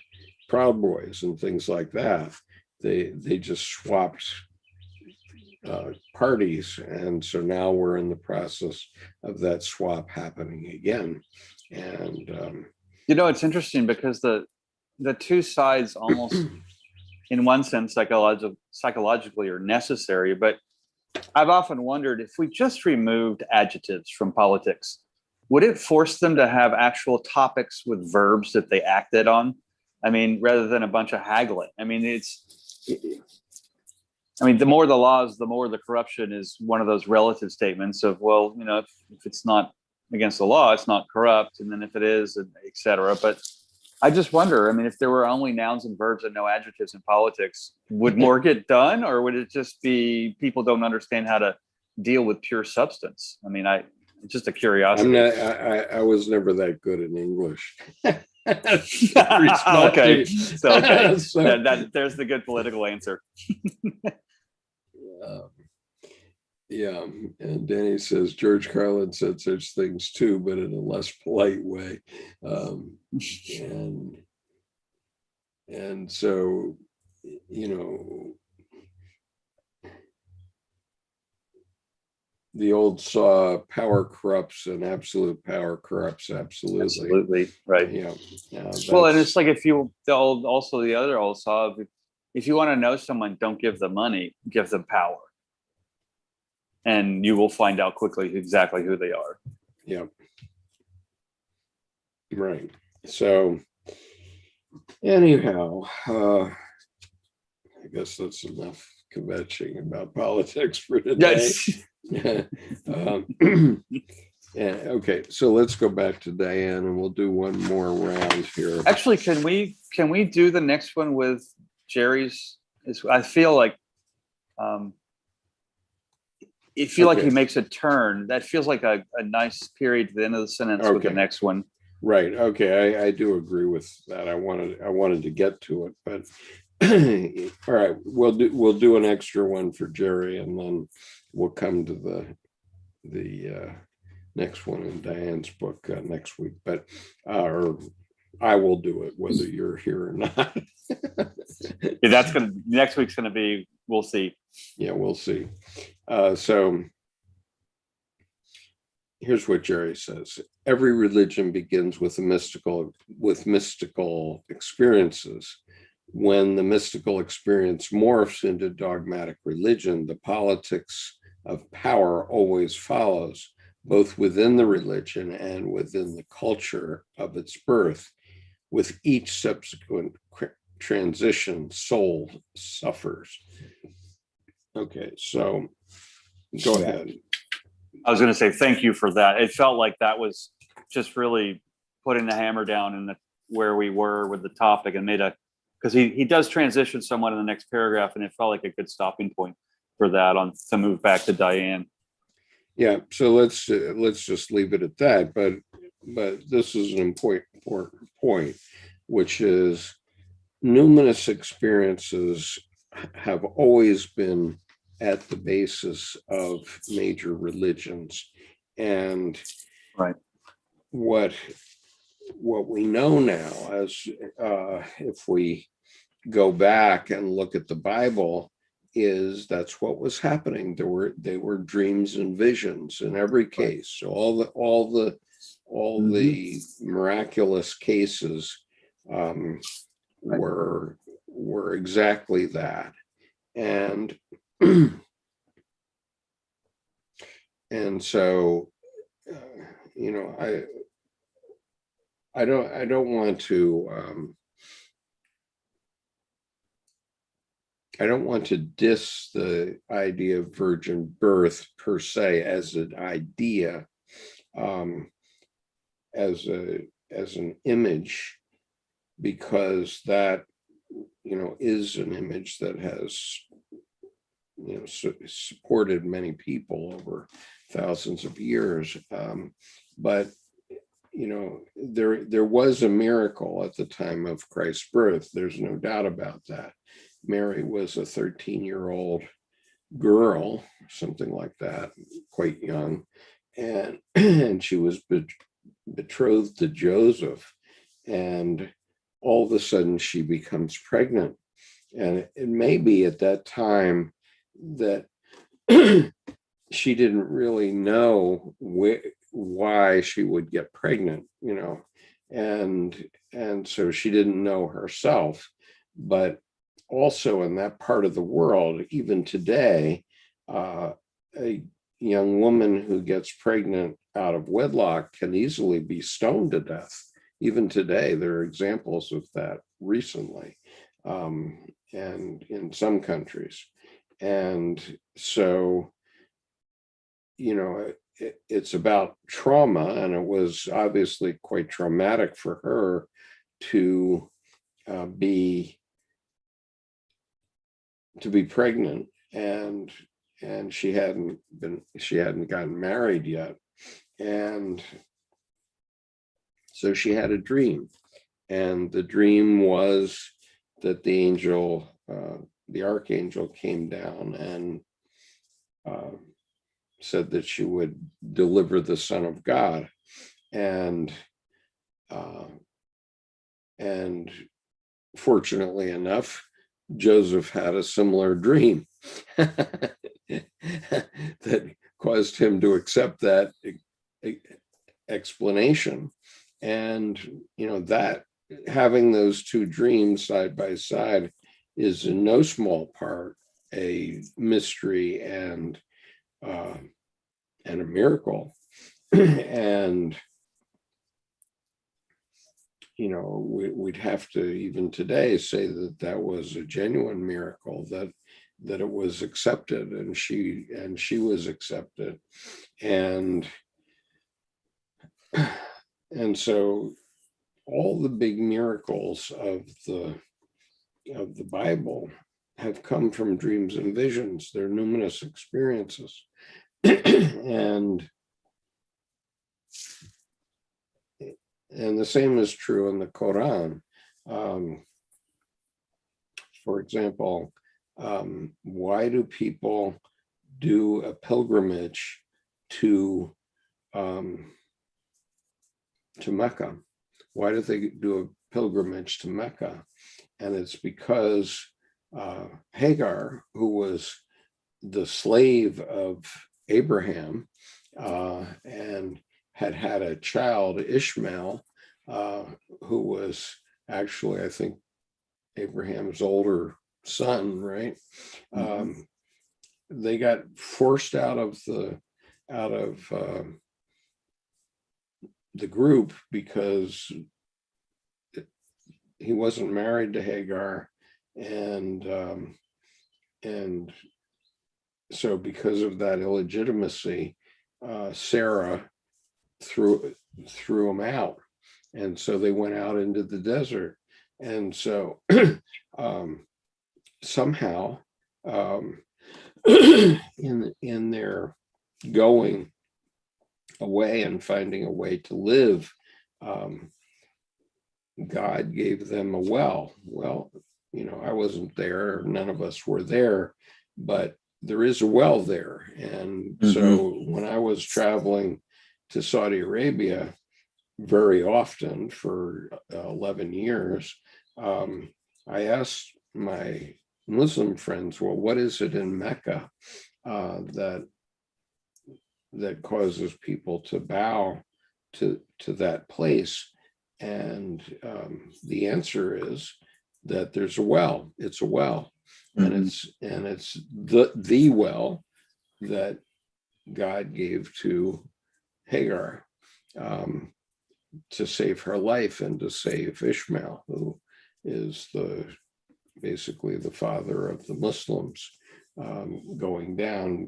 Proud Boys and things like that. They just swapped parties, and so now we're in the process of that swap happening again. And it's interesting because the two sides almost in one sense psychologically are necessary, but I've often wondered if we just removed adjectives from politics, would it force them to have actual topics with verbs that they acted on? I mean, rather than a bunch of haggling. I mean, the more the laws, the more the corruption is one of those relative statements of, well, if it's not against the law, it's not corrupt. And then if it is, et cetera. But I just wonder, if there were only nouns and verbs and no adjectives in politics, would more get done? Or would it just be people don't understand how to deal with pure substance? It's just a curiosity. I was never that good in English. Okay. So there's the good political answer. Yeah, and Danny says George Carlin said such things too, but in a less polite way. And so, the old saw, power corrupts and absolute power corrupts absolutely. Absolutely, right. Yeah. Well, and it's like the other old saw, if you want to know someone, don't give them money, give them power. And you will find out quickly exactly who they are. Yeah. Right. So anyhow, I guess that's enough kvetching about politics for today. Yes. Yeah, okay, so let's go back to Diane and we'll do one more round here. Actually, can we do the next one with Jerry's? I feel like like he makes a turn. That feels like a nice period to the end of the sentence with the next one. Right. Okay. I do agree with that. I wanted to get to it, but all right, we'll do an extra one for Jerry, and then we'll come to the next one in Diane's book next week. But or I will do it whether you're here or not. Yeah, next week's gonna be. We'll see. Yeah, we'll see. So here's what Jerry says. Every religion begins with mystical experiences. When the mystical experience morphs into dogmatic religion, the politics of power always follows, both within the religion and within the culture of its birth. With each subsequent transition, soul suffers. Okay, so go ahead. I was going to say thank you for that. It felt like that was just really putting the hammer down in where we were with the topic, and because he does transition somewhat in the next paragraph, and it felt like a good stopping point for that to move back to Diane. Yeah, so let's just leave it at that. But this is an important point, which is numinous experiences have always been at the basis of major religions. And right, what we know now, as if we go back and look at the Bible, is that's what was happening. They were dreams and visions in every case. So all the miraculous cases were exactly that. And and so I don't want to I don't want to diss the idea of virgin birth per se as an idea, as an image, because that, is an image that has, supported many people over thousands of years. But there was a miracle at the time of Christ's birth. There's no doubt about that. Mary was a 13-year-old girl, something like that, quite young, and she was betrothed to Joseph, and all of a sudden she becomes pregnant. And it may be at that time that she didn't really know why she would get pregnant, and so she didn't know herself. But also in that part of the world, even today, a young woman who gets pregnant out of wedlock can easily be stoned to death. Even today, there are examples of that recently, and in some countries. And so, it's about trauma, and it was obviously quite traumatic for her to be pregnant, and she hadn't gotten married yet, and so she had a dream, and the dream was that the archangel came down and said that she would deliver the Son of God, and fortunately enough, Joseph had a similar dream that caused him to accept that explanation. And that having those two dreams side by side is in no small part a mystery and a miracle. And we'd have to even today say that was a genuine miracle, that it was accepted, and she was accepted. And so all the big miracles of the Bible have come from dreams and visions. They're numinous experiences. and the same is true in the Quran. For example, why do people do a pilgrimage to Mecca? Why do they do a pilgrimage to Mecca? And it's because Hagar, who was the slave of Abraham, and had a child, Ishmael, who was actually, I think, Abraham's older son, right? Mm-hmm. They got forced out of the group because he wasn't married to Hagar, and so because of that illegitimacy, Sarah threw him out, and so they went out into the desert. And so somehow in their going away and finding a way to live, God gave them a well. Well, I wasn't there, none of us were there, but there is a well there. And mm-hmm. So when I was traveling to Saudi Arabia very often for 11 years, I asked my Muslim friends, well, what is it in Mecca that causes people to bow to that place? And the answer is that there's a well. It's a well, mm-hmm. and it's the well that God gave to Hagar to save her life and to save Ishmael, who is the basically the father of the Muslims, going down,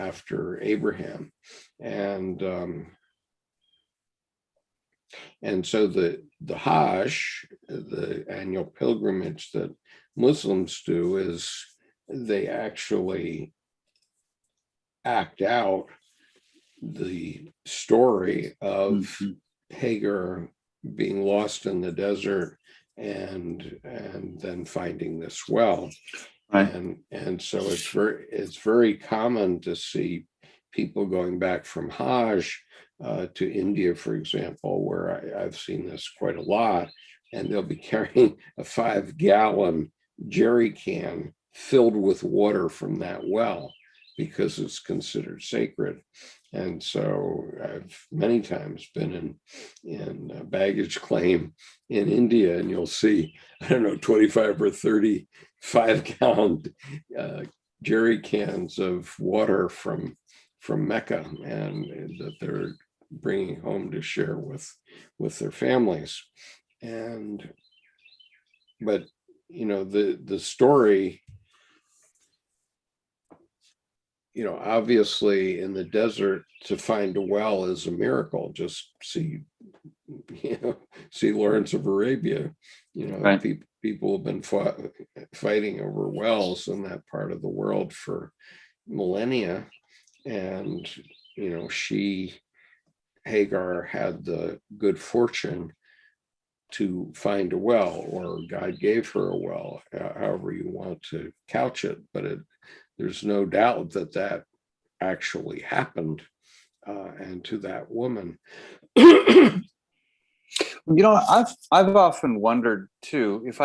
after Abraham. And so the Hajj, the annual pilgrimage that Muslims do, is they actually act out the story of Hagar being lost in the desert and then finding this well. Right. And so it's very common to see people going back from Hajj to India, for example, where I've seen this quite a lot, and they'll be carrying a 5-gallon jerry can filled with water from that well because it's considered sacred. And so I've many times been in baggage claim in India, and you'll see, 25 or 30 5-gallon jerry cans of water from Mecca, and that they're bringing home to share with their families. But the story, obviously in the desert to find a well is a miracle. Just see Lawrence of Arabia. Right. People have been fighting over wells in that part of the world for millennia. And, Hagar had the good fortune to find a well, or God gave her a well, however you want to couch it. But there's no doubt that actually happened, and to that woman. I've often wondered too, if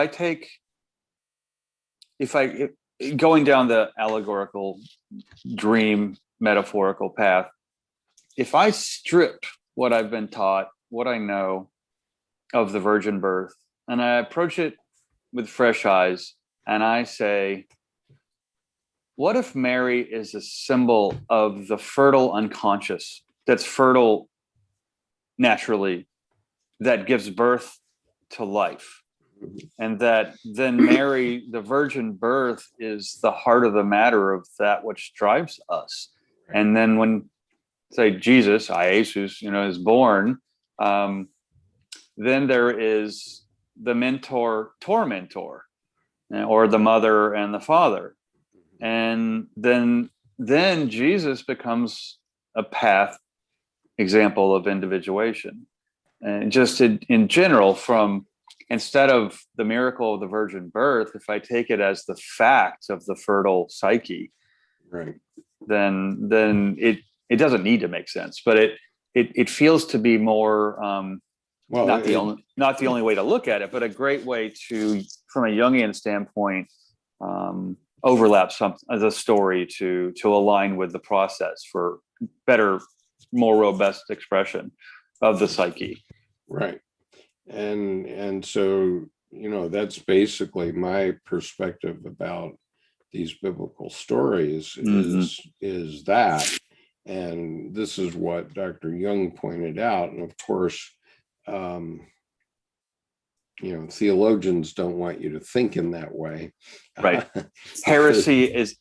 going down the allegorical dream metaphorical path, if I stripped what I've been taught, what I know of the virgin birth, and I approach it with fresh eyes, and I say, what if Mary is a symbol of the fertile unconscious that's fertile naturally, that gives birth to life? And that then Mary, the virgin birth, is the heart of the matter of that which drives us. And then when, say, Jesus, Jesus, is born, then there is the mentor, tormentor, or the mother and the father. And then Jesus becomes a path example of individuation. And just in general, from instead of the miracle of the virgin birth, if I take it as the fact of the fertile psyche, right, then it doesn't need to make sense, but it feels to be more not the only way to look at it, but a great way to, from a Jungian standpoint, overlap the story to align with the process for better, more robust expression of the psyche. Right. And so, that's basically my perspective about these biblical stories, is that. And this is what Dr. Jung pointed out. And of course, theologians don't want you to think in that way. Right. Heresy is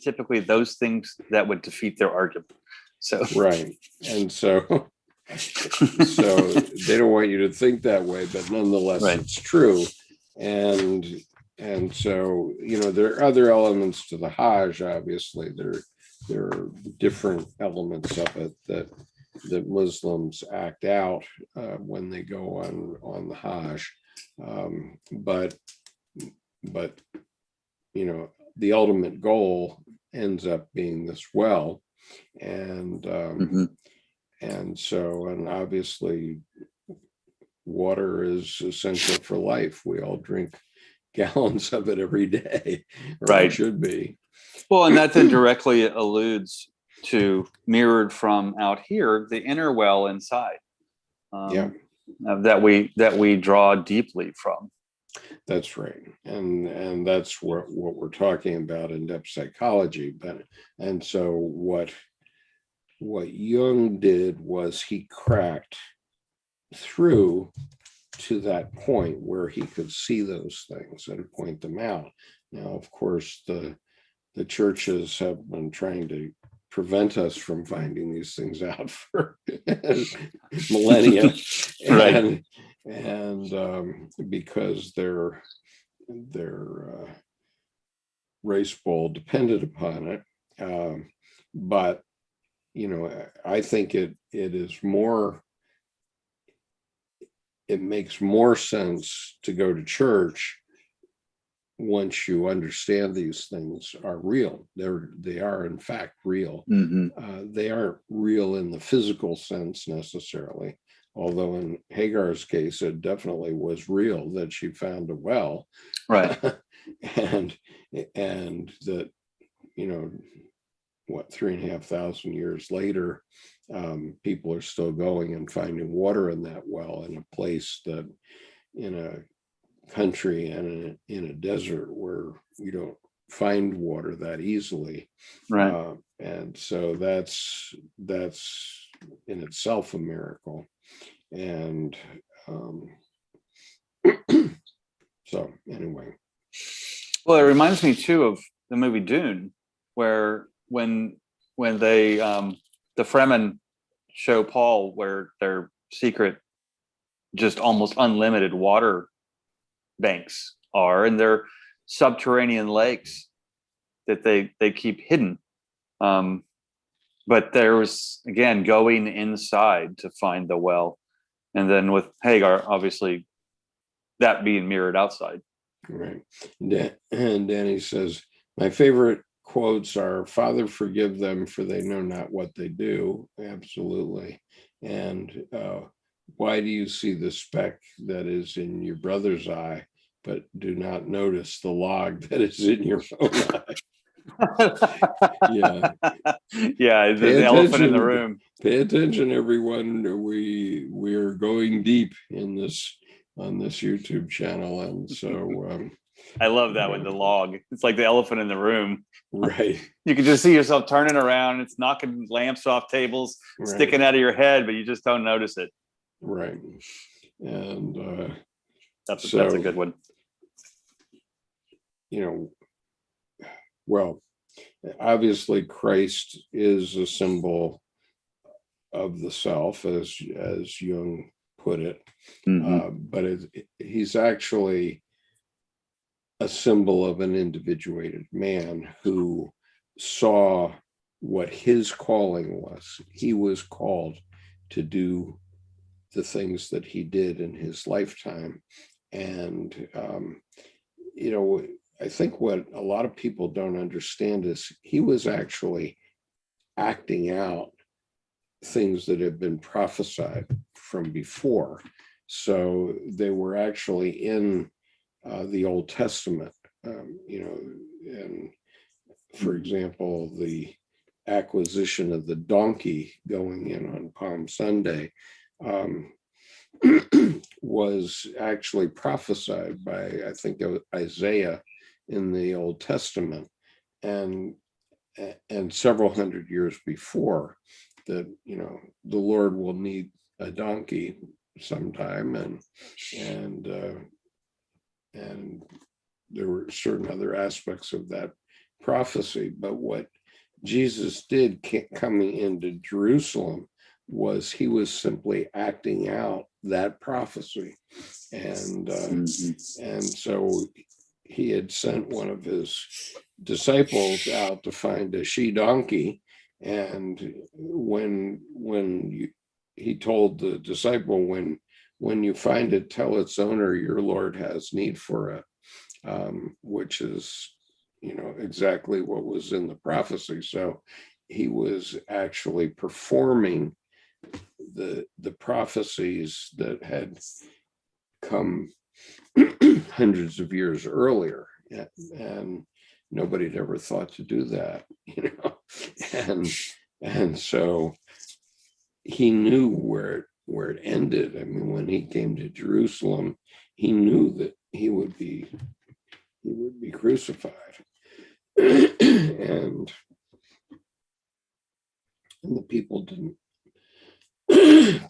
typically those things that would defeat their argument. So right. And so they don't want you to think that way, but nonetheless, right, it's true. And so, there are other elements to the Hajj. Obviously, there are different elements of it that Muslims act out when they go on the Hajj. But the ultimate goal ends up being this well. And so, and obviously water is essential for life. We all drink gallons of it every day, right? It should be. Well, and that then directly alludes to, mirrored from out here, the inner well inside, that we draw deeply from. That's right, and that's what we're talking about in depth psychology. And so what Jung did was he cracked through to that point where he could see those things and point them out. Now, of course, the churches have been trying to prevent us from finding these things out for millennia, Right. and because their race bowl depended upon it. But I think it makes more sense to go to church once you understand these things are real. They are in fact real. They aren't real in the physical sense necessarily, although in Hagar's case, it definitely was real that she found a well. Right. and that, 3,500 years later, people are still going and finding water in that well, in a place that, in a country and in a desert where you don't find water that easily. Right. And so that's in itself a miracle. And so anyway. Well, it reminds me too of the movie Dune, where when they the Fremen show Paul where their secret, just almost unlimited water banks are, and they're subterranean lakes that they keep hidden. But there was, again, going inside to find the well, and then with Hagar, obviously, that being mirrored outside. Right. And Danny says, my favorite quotes are, Father, forgive them, for they know not what they do. Absolutely. And why do you see the speck that is in your brother's eye, but do not notice the log that is in your own eye? Yeah. Yeah, the elephant in the room. Pay attention, everyone. We're going deep on this YouTube channel, and so I love that one, the log. It's like the elephant in the room. Right. You can just see yourself turning around. It's knocking lamps off tables, Right. Sticking out of your head, but you just don't notice it. Right. And that's a good one. Well, obviously Christ is a symbol of the self, as Jung put it. But he's actually a symbol of an individuated man who saw what his calling was. He was called to do the things that he did in his lifetime. And, I think what a lot of people don't understand is he was actually acting out things that had been prophesied from before. So they were actually in the Old Testament, and for example, the acquisition of the donkey going in on Palm Sunday was actually prophesied by, I think, Isaiah in the Old Testament, and several hundred years before, that the Lord will need a donkey sometime, and there were certain other aspects of that prophecy. But what Jesus did coming into Jerusalem was he was simply acting out that prophecy, and so he had sent one of his disciples out to find a she donkey, and he told the disciple, when you find it, tell its owner your Lord has need for it, which is exactly what was in the prophecy. So he was actually performing the prophecies that had come hundreds of years earlier, and nobody had ever thought to do that, and so he knew where it ended. I mean, when he came to Jerusalem, he knew that he would be crucified, and the people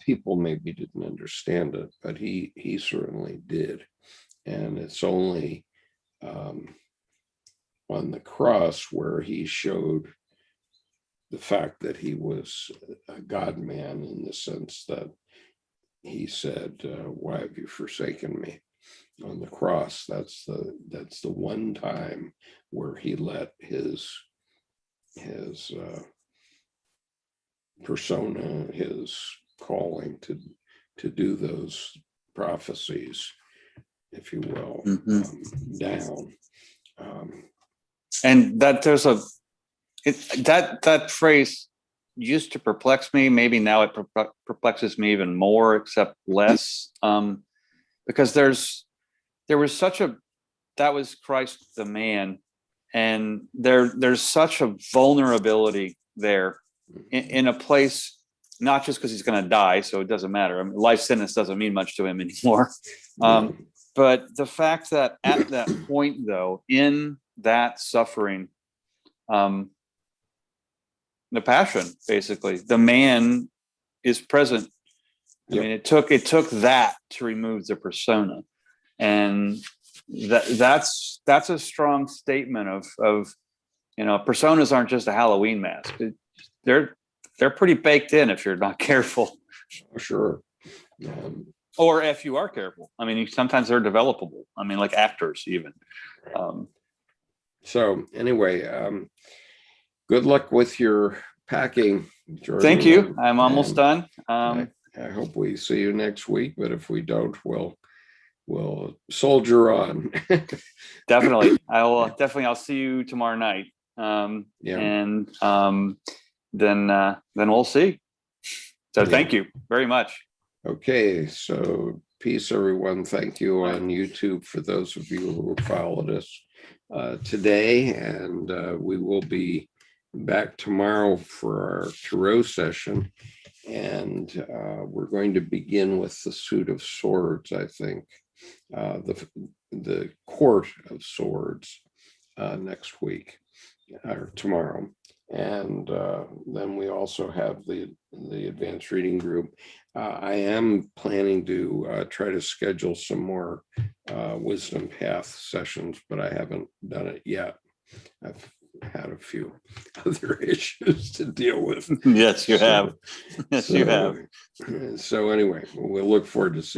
people maybe didn't understand it, but he certainly did. And it's only on the cross where he showed the fact that he was a God-man, in the sense that he said, "Why have you forsaken me?" On the cross, that's the one time where he let his persona, his calling to do those prophecies, if you will, down. And that there's that phrase used to perplex me. Maybe now it perplexes me even more, except less, because there was that was Christ the man, and there's such a vulnerability there in a place, not just because he's going to die, so it doesn't matter. I mean, life sentence doesn't mean much to him anymore. But the fact that at that point, though, in that suffering, the passion, basically, the man is present. I mean, it took that to remove the persona, and that's a strong statement of personas aren't just a Halloween mask. They're pretty baked in if you're not careful. Sure. Or if you are careful. I mean, sometimes they're developable. I mean, like actors even. So anyway, good luck with your packing, Jordan. Thank you. I'm almost done. I hope we see you next week, but if we don't, we'll soldier on. Definitely. I'll see you tomorrow night. And then we'll see. So thank you very much. Okay, so peace, everyone. Thank you on YouTube for those of you who followed us today, and we will be back tomorrow for our Tarot session, and we're going to begin with the Suit of Swords, I think, the Court of Swords next week or tomorrow. And then we also have the advanced reading group. I am planning to try to schedule some more wisdom path sessions, but I haven't done it yet. I've had a few other issues to deal with. Yes, you have. Yes, you have. So anyway, we'll look forward to seeing